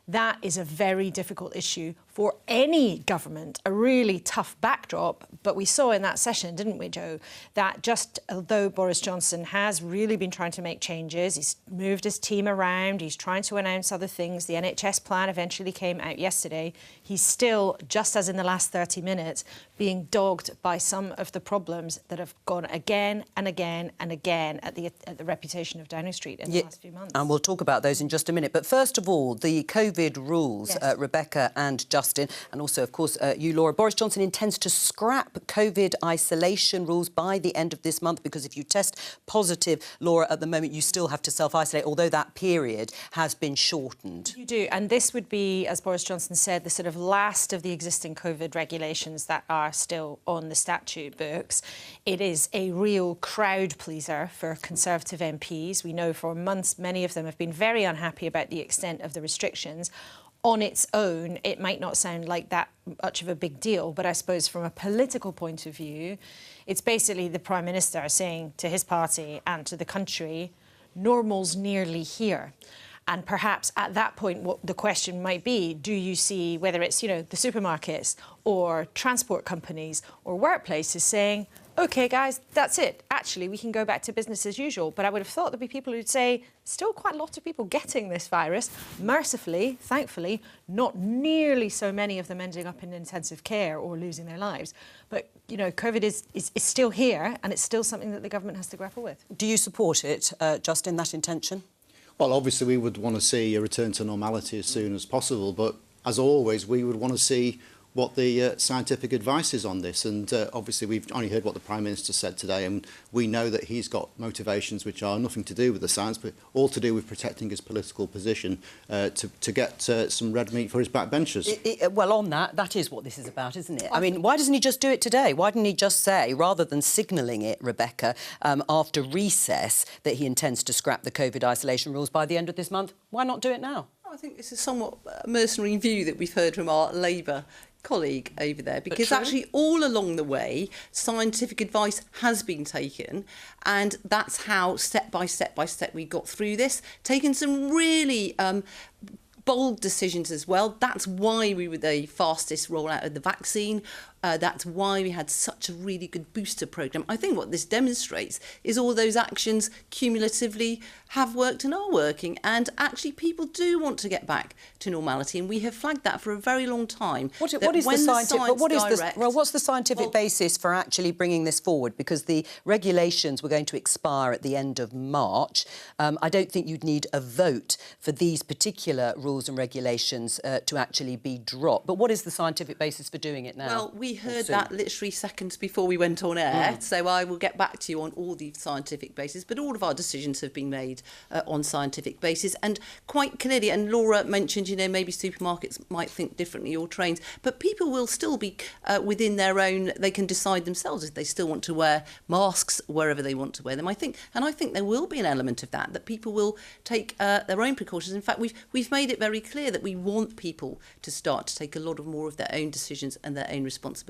That is a very difficult issue for any government, a really tough backdrop. But we saw in that session, didn't we, Jo, that just although Boris Johnson has really been trying to make changes, he's moved his team around, he's trying to announce other things, the NHS plan eventually came out yesterday, he's still, just as in the last 30 minutes, being dogged by some of the problems that have gone again and again and again at the reputation of Downing Street in the last few months. And we'll talk about those in just a minute. But first of all, the COVID COVID rules, Rebecca and Justin, and also, of course, you, Laura. Boris Johnson intends to scrap COVID isolation rules by the end of this month because if you test positive, Laura, at the moment you still have to self-isolate, although that period has been shortened. You do, and this would be, as Boris Johnson said, the sort of last of the existing COVID regulations that are still on the statute books. It is a real crowd pleaser for Conservative MPs. We know for months many of them have been very unhappy about the extent of the restrictions. On its own, it might not sound like that much of a big deal, but I suppose from a political point of view, it's basically the Prime Minister saying to his party and to the country, normal's nearly here. And perhaps at that point, what the question might be, do you see, whether it's, the supermarkets or transport companies or workplaces saying, OK, guys, that's it. Actually, we can go back to business as usual. But I would have thought there'd be people who'd say, still quite a lot of people getting this virus. Mercifully, thankfully, not nearly so many of them ending up in intensive care or losing their lives. But, COVID is still here, and it's still something that the government has to grapple with. Do you support it, Justin, that intention? Well, obviously, we would want to see a return to normality as soon as possible. But as always, we would want to see what the scientific advice is on this. And obviously, we've only heard what the Prime Minister said today, and we know that he's got motivations which are nothing to do with the science, but all to do with protecting his political position to get some red meat for his backbenchers. Well, on that is what this is about, isn't it? I mean, why doesn't he just do it today? Why didn't he just say, rather than signalling it, Rebecca, after recess, that he intends to scrap the COVID isolation rules by the end of this month? Why not do it now? I think it's a somewhat mercenary view that we've heard from our Labour colleague over there, because actually all along the way scientific advice has been taken, and that's how step by step we got through this, taking some really bold decisions as well. That's why we were the fastest rollout of the vaccine. That's why we had such a really good booster programme. I think what this demonstrates is all those actions cumulatively have worked and are working, and actually people do want to get back to normality, and we have flagged that for a very long time. What's the scientific basis for actually bringing this forward? Because the regulations were going to expire at the end of March. I don't think you'd need a vote for these particular rules and regulations to actually be dropped. But what is the scientific basis for doing it now? Well, we heard that literally seconds before we went on air, so I will get back to you on all the scientific basis, but all of our decisions have been made on scientific basis, and quite clearly, and Laura mentioned, maybe supermarkets might think differently, or trains, but people will still be within their own, they can decide themselves if they still want to wear masks wherever they want to wear them. I think there will be an element of that people will take their own precautions. In fact, we've made it very clear that we want people to start to take a lot more of their own decisions and their own responsibilities.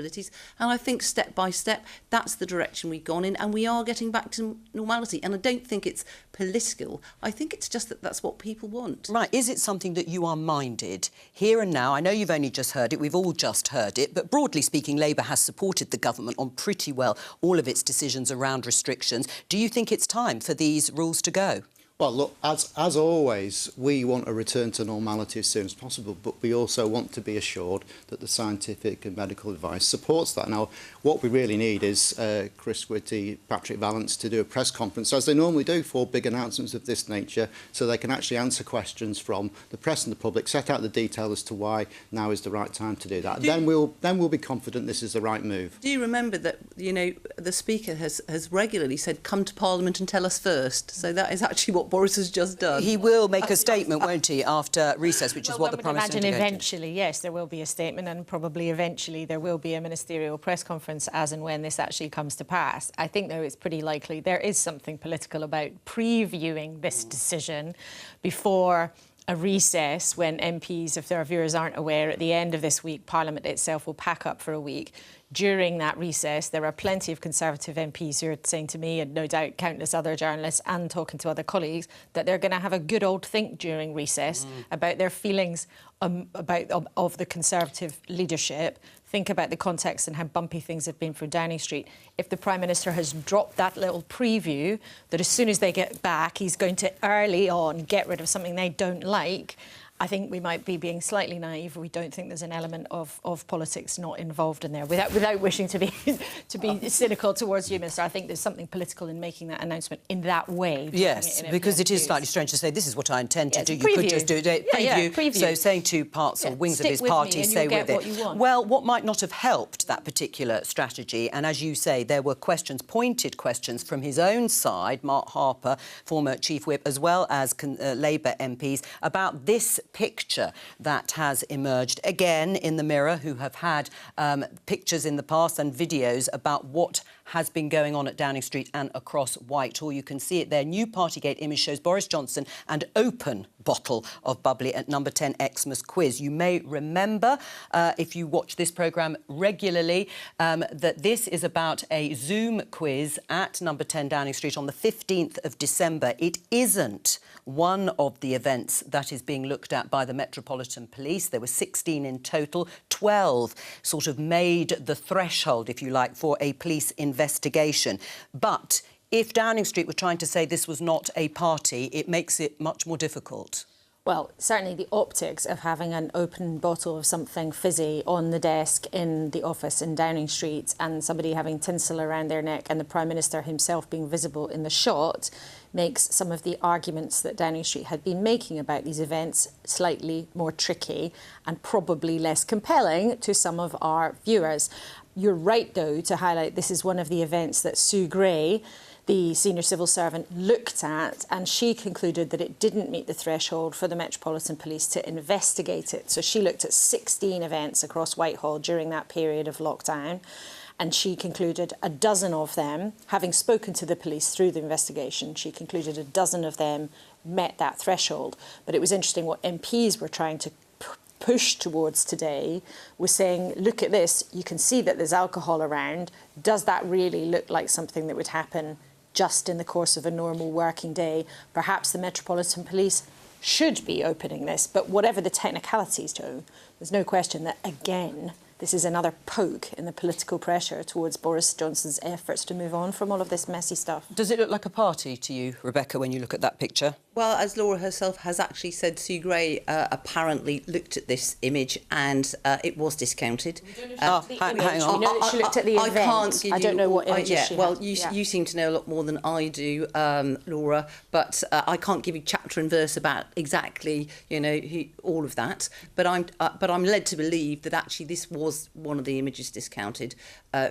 And I think step by step, that's the direction we've gone in, and we are getting back to normality. And I don't think it's political. I think it's just that that's what people want. Right. Is it something that you are minded here and now? I know you've only just heard it. We've all just heard it. But broadly speaking, Labour has supported the government on pretty well all of its decisions around restrictions. Do you think it's time for these rules to go? Well, look, as always, we want a return to normality as soon as possible, but we also want to be assured that the scientific and medical advice supports that. Now, what we really need is Chris Whitty, Patrick Vallance to do a press conference, as they normally do for big announcements of this nature, so they can actually answer questions from the press and the public, set out the detail as to why now is the right time to do that. Then we'll be confident this is the right move. Do you remember that, the Speaker has regularly said, come to Parliament and tell us first? So that is actually what Boris has just done. He will make a statement, won't he, after recess, which is what the Prime Minister indicated. Eventually, yes, there will be a statement, and probably eventually there will be a ministerial press conference as and when this actually comes to pass. I think, though, it's pretty likely there is something political about previewing this decision before a recess, when MPs, if our viewers aren't aware, at the end of this week, Parliament itself will pack up for a week. During that recess, there are plenty of Conservative MPs who are saying to me, and no doubt countless other journalists, and talking to other colleagues, that they're going to have a good old think during recess about their feelings of the Conservative leadership. Think about the context and how bumpy things have been for Downing Street. If the Prime Minister has dropped that little preview, that as soon as they get back, he's going to early on get rid of something they don't like, I think we might be being slightly naive. We don't think there's an element of politics not involved in there. Without wishing to be cynical towards you, Minister, I think there's something political in making that announcement in that way. Yes, because it is slightly strange to say this is what I intend to do. You preview. could just do it. Preview. So saying to parts or wings of his party, stay with it. Well, what might not have helped that particular strategy, and as you say, there were pointed questions from his own side, Mark Harper, former Chief Whip, as well as Labour MPs, about this picture that has emerged again in the Mirror, who have had pictures in the past and videos about what has been going on at Downing Street and across Whitehall. You can see it there. New Partygate image shows Boris Johnson and open bottle of bubbly at number 10 Xmas quiz. You may remember, if you watch this programme regularly, that this is about a Zoom quiz at number 10 Downing Street on the 15th of December. It isn't one of the events that is being looked at by the Metropolitan Police. There were 16 in total. 12 sort of made the threshold, if you like, for a police investigation. But if Downing Street were trying to say this was not a party, it makes it much more difficult. Well, certainly the optics of having an open bottle of something fizzy on the desk in the office in Downing Street and somebody having tinsel around their neck and the Prime Minister himself being visible in the shot makes some of the arguments that Downing Street had been making about these events slightly more tricky and probably less compelling to some of our viewers. You're right, though, to highlight this is one of the events that Sue Gray, the senior civil servant, looked at, and she concluded that it didn't meet the threshold for the Metropolitan Police to investigate it. So she looked at 16 events across Whitehall during that period of lockdown, and she concluded a dozen of them, having spoken to the police through the investigation, she concluded a dozen of them met that threshold. But it was interesting what MPs were trying to push towards today was saying, look at this, you can see that there's alcohol around. Does that really look like something that would happen just in the course of a normal working day? Perhaps the Metropolitan Police should be opening this, but whatever the technicalities, Joe, there's no question that, again, this is another poke in the political pressure towards Boris Johnson's efforts to move on from all of this messy stuff. Does it look like a party to you, Rebecca, when you look at that picture? Well, as Laura herself has actually said, Sue Gray apparently looked at this image and it was discounted. Hang on. You know that she looked at the event. I can't give you... I don't know what images she well, had. you seem to know a lot more than I do, Laura, but I can't give you chapter and verse about exactly, you know, all of that. But I'm led to believe that actually this was one of the images discounted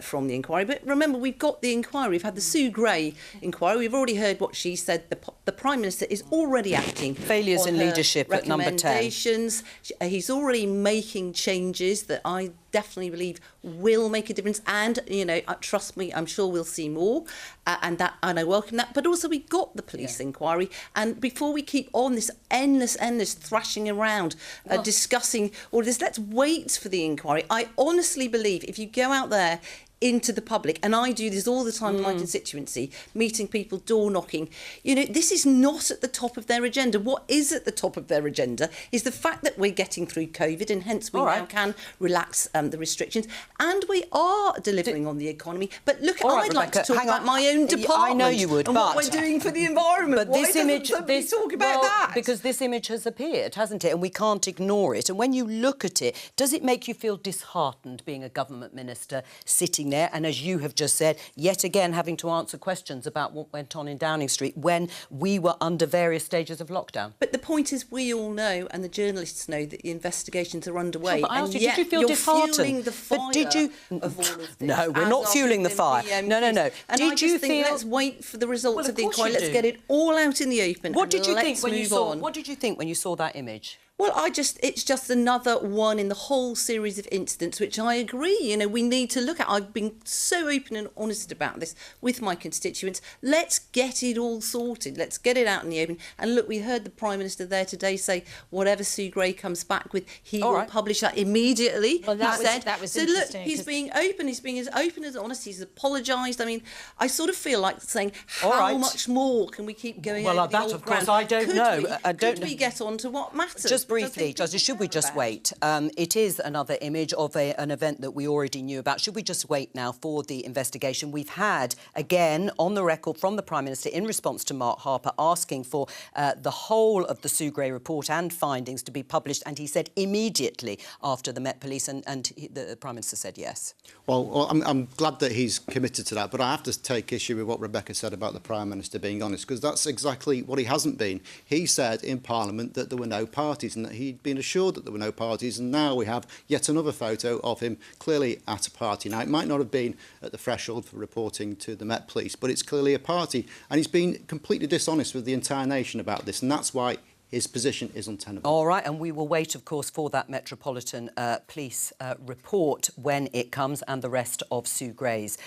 from the inquiry. But remember, we've got the inquiry. We've had the Sue Gray inquiry. We've already heard what she said. The Prime Minister is already acting. Failures in leadership at number 10. He's already making changes that I definitely believe will make a difference. And, you know, trust me, I'm sure we'll see more. And I welcome that. But also we got the police inquiry. And before we keep on this endless thrashing around, discussing all this, let's wait for the inquiry. I honestly believe if you go out there into the public, and I do this all the time in my constituency, meeting people, door knocking. You know, this is not at the top of their agenda. What is at the top of their agenda is the fact that we're getting through COVID, and hence we now can relax the restrictions, and we are delivering on the economy. But look, I'd like to talk about my own department. I know you would, and what we're doing for the environment. But this image, talk about that? Because this image has appeared, hasn't it? And we can't ignore it. And when you look at it, does it make you feel disheartened being a government minister sitting there, and as you have just said, yet again having to answer questions about what went on in Downing Street when we were under various stages of lockdown? But the point is, we all know, and the journalists know, that the investigations are underway. Sure, but I asked and you, did you feel disheartened? Fueling the fire but did you? Of all of this, no, we're not fueling the fire. PMQs. No. And did you think let's wait for the results of the inquiry. Let's do. get it all out in the open. What did you think when you saw? What did you think when you saw that image? Well, it's just another one in the whole series of incidents, which I agree, you know, we need to look at. I've been so open and honest about this with my constituents. Let's get it all sorted. Let's get it out in the open. And look, we heard the Prime Minister there today say whatever Sue Gray comes back with, he will publish that immediately. Well, that was so interesting. Look, he's being open. He's being as open as honest. He's apologised. I mean, I sort of feel like saying, how much more can we keep going over the that, old of course, ground? I don't know. Could we get on to what matters? Just briefly, Justice, should we just wait? It is another image of an event that we already knew about. Should we just wait now for the investigation? We've had, again, on the record from the Prime Minister in response to Mark Harper asking for the whole of the Sue Gray report and findings to be published, and he said immediately after the Met Police, and the Prime Minister said yes. Well, I'm glad that he's committed to that, but I have to take issue with what Rebecca said about the Prime Minister being honest, because that's exactly what he hasn't been. He said in Parliament that there were no parties and that he'd been assured that there were no parties, and now we have yet another photo of him clearly at a party. Now, it might not have been at the threshold for reporting to the Met Police, but it's clearly a party, and he's been completely dishonest with the entire nation about this, and that's why his position is untenable. All right, and we will wait, of course, for that Metropolitan Police report when it comes, and the rest of Sue Gray's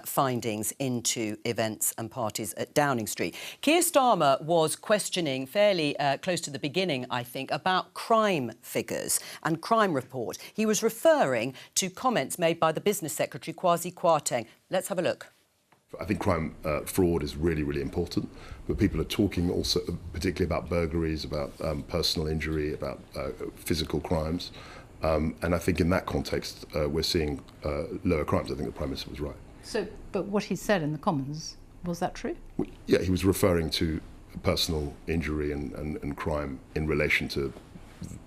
findings into events and parties at Downing Street. Keir Starmer was questioning fairly close to the beginning, I think, about crime figures and crime report. He was referring to comments made by the Business Secretary, Kwasi Kwarteng. Let's have a look. I think crime fraud is really, really important, but people are talking also particularly about burglaries, about personal injury, about physical crimes. And I think in that context, we're seeing lower crimes. I think the Prime Minister was right. So, but what he said in the Commons, was that true? Yeah, he was referring to personal injury and crime in relation to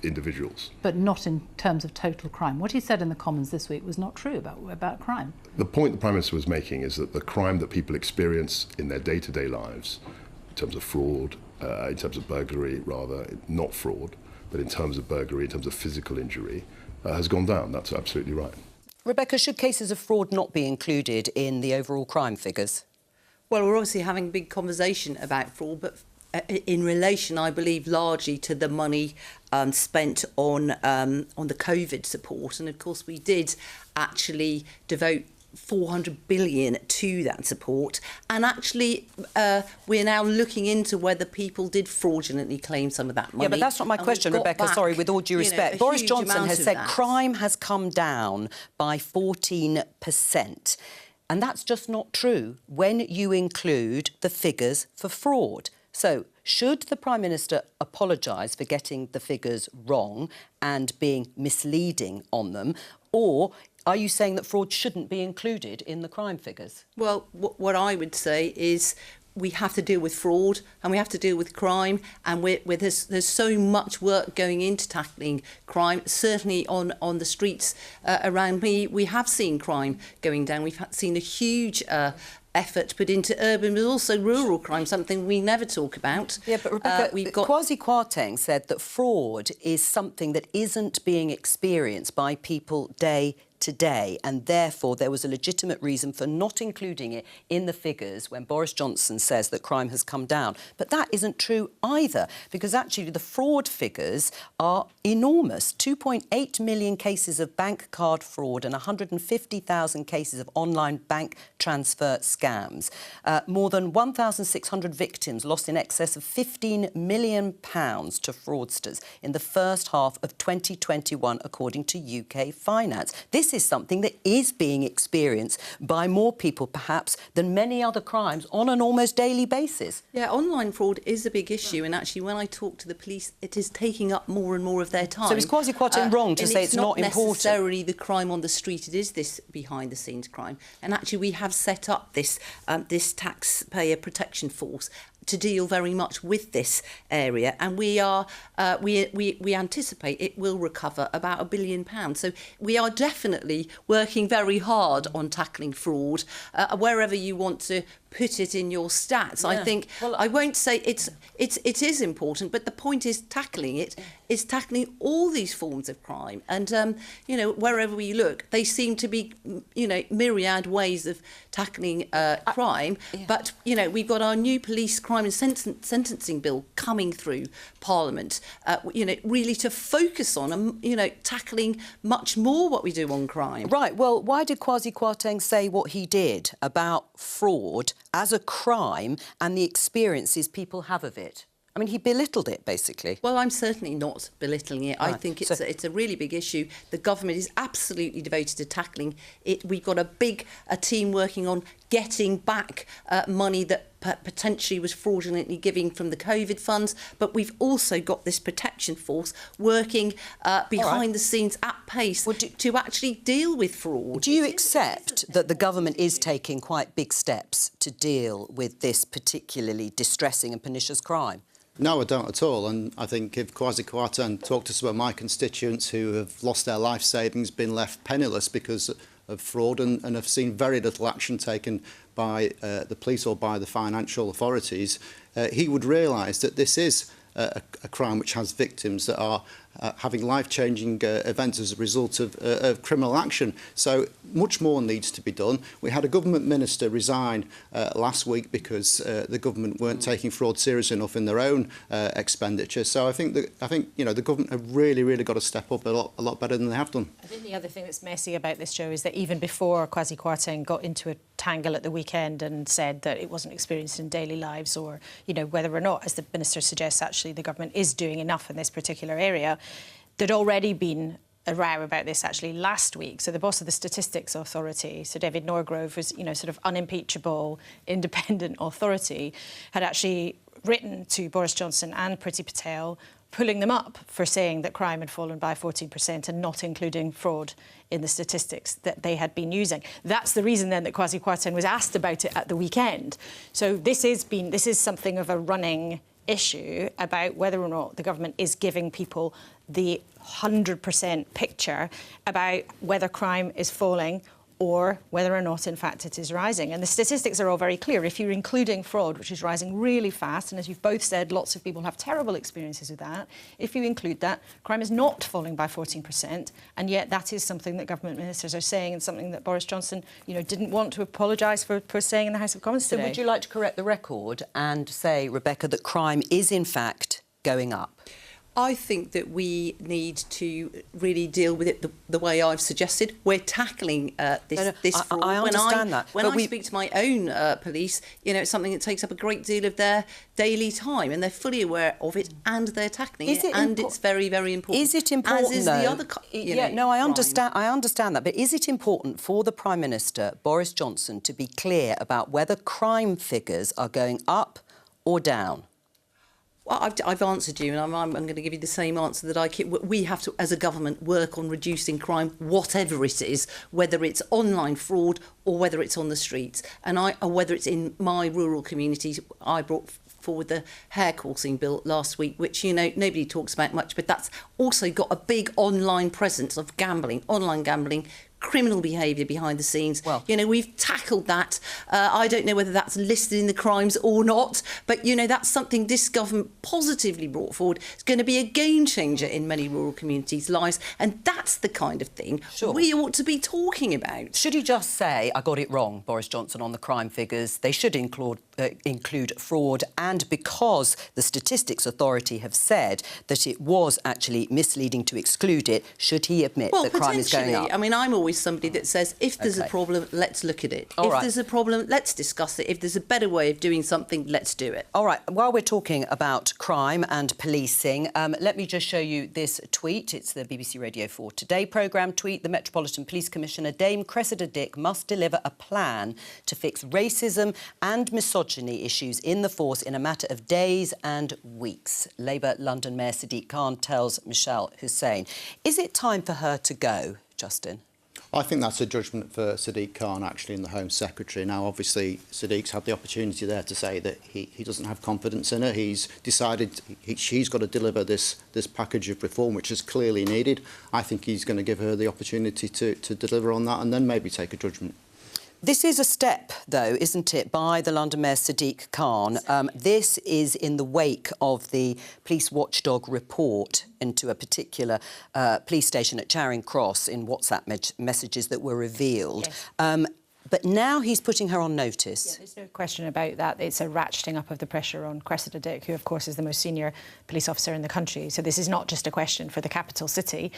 individuals. But not in terms of total crime. What he said in the Commons this week was not true about crime. The point the Prime Minister was making is that the crime that people experience in their day-to-day lives, in terms of fraud, in terms of burglary, rather, not fraud, but in terms of burglary, in terms of physical injury, has gone down. That's absolutely right. Rebecca, should cases of fraud not be included in the overall crime figures? Well, we're obviously having a big conversation about fraud, but in relation, I believe, largely to the money spent on the COVID support. And, of course, we did actually devote 400 billion to that support, and actually we're now looking into whether people did fraudulently claim some of that money. Yeah, but that's not my question, Rebecca. Sorry, with all due respect. Boris Johnson has said crime has come down by 14%. And that's just not true when you include the figures for fraud. So, should the Prime Minister apologise for getting the figures wrong and being misleading on them, or are you saying that fraud shouldn't be included in the crime figures? Well, what I would say is we have to deal with fraud and we have to deal with crime, and there's so much work going into tackling crime. Certainly on the streets around me, we have seen crime going down. We've seen a huge effort put into urban but also rural crime, something we never talk about. Yeah, but Rebecca, Kwasi Kwarteng said that fraud is something that isn't being experienced by people day to day, and therefore there was a legitimate reason for not including it in the figures when Boris Johnson says that crime has come down. But that isn't true either, because actually the fraud figures are enormous. 2.8 million cases of bank card fraud and 150,000 cases of online bank transfer scams. More than 1,600 victims lost in excess of £15 million to fraudsters in the first half of 2021, according to UK Finance. This is something that is being experienced by more people, perhaps, than many other crimes on an almost daily basis. Yeah, online fraud is a big issue, and actually when I talk to the police, it is taking up more and more of their time. So is Kwasi Kwarteng wrong to say it's not important? It's not necessarily the crime on the street, it is this behind-the-scenes crime. And actually we have set up this taxpayer protection force to deal very much with this area, and we anticipate it will recover about £1 billion. So we are definitely working very hard on tackling fraud, wherever you want to put it in your stats. Yeah. I think, well, I won't say it is important, but the point is tackling it, is tackling all these forms of crime. And, wherever we look, they seem to be, myriad ways of tackling crime. Yeah. But, we've got our new police crime and sentencing bill coming through Parliament, really to focus on, tackling much more what we do on crime. Right, well, why did Kwasi Kwarteng say what he did about fraud as a crime and the experiences people have of it? I mean, he belittled it, basically. Well, I'm certainly not belittling it. Right. I think it's a really big issue. The government is absolutely devoted to tackling it. We've got a team working on getting back money that potentially was fraudulently giving from the COVID funds, but we've also got this protection force working behind the scenes at pace to actually deal with fraud. Do you accept that the government is taking quite big steps to deal with this particularly distressing and pernicious crime? No, I don't at all. And I think if Kwasi Kwarteng talked to some of my constituents who have lost their life savings, been left penniless because of fraud and have seen very little action taken by the police or by the financial authorities, he would realise that this is a crime which has victims that are having life-changing events as a result of criminal action. So much more needs to be done. We had a government minister resign last week because the government weren't taking fraud serious enough in their own expenditure. So I think you know, the government have really got to step up a lot better than they have done. I think the other thing that's messy about this, Joe, is that even before Kwasi Kwarteng got into a tangle at the weekend and said that it wasn't experienced in daily lives, or, you know, whether or not, as the minister suggests, actually the government is doing enough in this particular area, there'd already been a row about this actually last week. So the boss of the Statistics Authority, Sir David Norgrove, was, you know, sort of unimpeachable, independent authority, had actually written to Boris Johnson and Priti Patel, pulling them up for saying that crime had fallen by 14% and not including fraud in the statistics that they had been using. That's the reason then that Kwasi Kwarteng was asked about it at the weekend. So this is something of a running issue about whether or not the government is giving people the 100% picture about whether crime is falling or whether or not, in fact, it is rising. And the statistics are all very clear. If you're including fraud, which is rising really fast, and as you've both said, lots of people have terrible experiences with that, if you include that, crime is not falling by 14%, and yet that is something that government ministers are saying and something that Boris Johnson, you know, didn't want to apologise for saying in the House of Commons today. So would you like to correct the record and say, Rebecca, that crime is, in fact, going up? I think that we need to really deal with it the way I've suggested. We're tackling this fraud. I understand that. When I speak to my own police, you know, it's something that takes up a great deal of their daily time, and they're fully aware of it, and they're tackling it, and it's very important. Is it important, as is though? the other, I understand that, but is it important for the Prime Minister, Boris Johnson, to be clear about whether crime figures are going up or down? Well, I've answered you, and I'm going to give you the same answer that I keep. We have to, as a government, work on reducing crime, whatever it is, whether it's online fraud or whether it's on the streets, or whether it's in my rural communities. I brought forward the hair coursing bill last week, which, you know, nobody talks about much, but that's also got a big online presence of gambling, online gambling, criminal behaviour behind the scenes. Well, you know, we've tackled that. I don't know whether that's listed in the crimes or not, but, you know, that's something this government positively brought forward. It's going to be a game changer in many rural communities' lives, and that's the kind of thing we ought to be talking about. Should he just say, I got it wrong, Boris Johnson, on the crime figures? They should include fraud, and because the Statistics Authority have said that it was actually misleading to exclude it, should he admit that crime is going up? I mean, I'm always somebody that says, if there's a problem, let's look at it. If there's a problem, let's discuss it. If there's a better way of doing something, let's do it. All right, while we're talking about crime and policing, let me just show you this tweet. It's the BBC Radio 4 Today programme tweet. The Metropolitan Police Commissioner, Dame Cressida Dick, must deliver a plan to fix racism and misogyny issues in the force in a matter of days and weeks. Labour London Mayor Sadiq Khan tells Michelle Hussain. Is it time for her to go, Justin? I think that's a judgment for Sadiq Khan, actually, and the Home Secretary. Now, obviously, Sadiq's had the opportunity there to say that he doesn't have confidence in her. He's decided she's got to deliver this package of reform, which is clearly needed. I think he's going to give her the opportunity to deliver on that and then maybe take a judgment. This is a step, though, isn't it, by the London Mayor Sadiq Khan. This is in the wake of the police watchdog report into a particular police station at Charing Cross in WhatsApp messages that were revealed. Yes. But now he's putting her on notice. Yeah, there's no question about that. It's a ratcheting up of the pressure on Cressida Dick, who, of course, is the most senior police officer in the country. So this is not just a question for the capital city.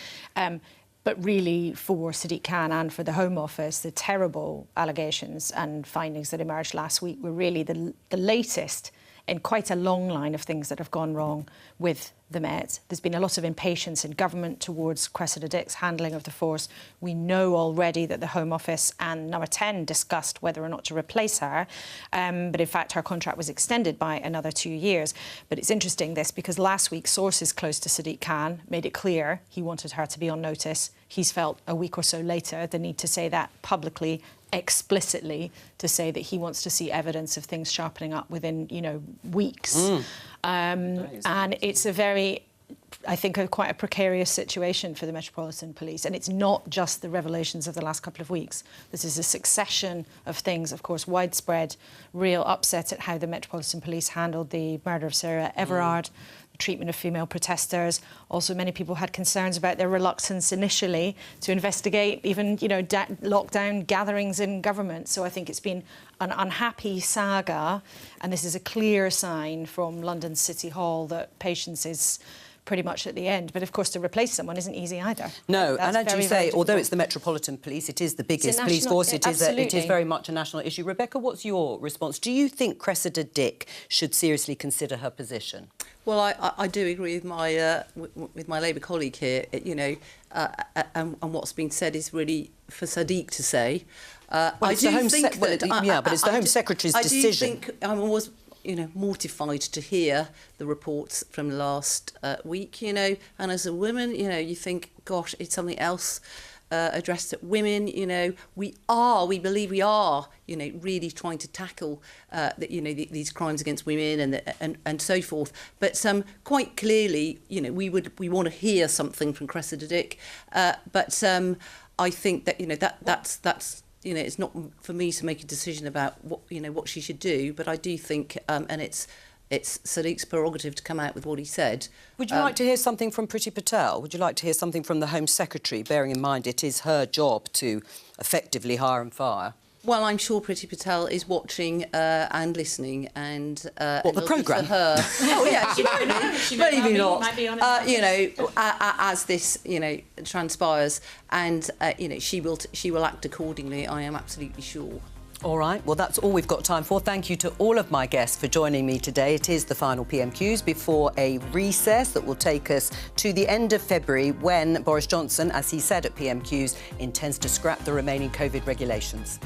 But really, for Sadiq Khan and for the Home Office, the terrible allegations and findings that emerged last week were really the latest in quite a long line of things that have gone wrong with the Met. There's been a lot of impatience in government towards Cressida Dick's handling of the force. We know already that the Home Office and Number 10 discussed whether or not to replace her, but in fact her contract was extended by another 2 years. But it's interesting this, because last week sources close to Sadiq Khan made it clear he wanted her to be on notice. He's felt a week or so later the need to say that publicly, explicitly, to say that he wants to see evidence of things sharpening up within, weeks. And it's a very, I think, quite a precarious situation for the Metropolitan Police. And it's not just the revelations of the last couple of weeks. This is a succession of things, of course, widespread, real upset at how the Metropolitan Police handled the murder of Sarah Everard, the treatment of female protesters. Also, many people had concerns about their reluctance initially to investigate even, lockdown gatherings in government. So I think it's been an unhappy saga, and this is a clear sign from London City Hall that patience is pretty much at the end. But of course, to replace someone isn't easy either. No, that's and as you say, very although it's the Metropolitan Police, it is the biggest police force. It is very much a national issue. Rebecca, what's your response? Do you think Cressida Dick should seriously consider her position? Well, I do agree with my Labour colleague here. And what's been said is really for Sadiq to say. But it's the Home Secretary's decision. I do think I was, mortified to hear the reports from last week. And as a woman, you think, gosh, it's something else addressed at women. We believe we are, really trying to tackle, these crimes against women and so forth. But quite clearly, we want to hear something from Cressida Dick. But I think that that's. It's not for me to make a decision about what she should do, but I do think, and it's Sadiq's prerogative to come out with what he said. Would you like to hear something from Priti Patel? Would you like to hear something from the Home Secretary, bearing in mind it is her job to effectively hire and fire? Well, I'm sure Priti Patel is watching and listening, and the programme? Oh yeah, maybe not. As this transpires, and she will act accordingly. I am absolutely sure. All right, well, that's all we've got time for. Thank you to all of my guests for joining me today. It is the final PMQs before a recess that will take us to the end of February, when Boris Johnson, as he said at PMQs, intends to scrap the remaining COVID regulations.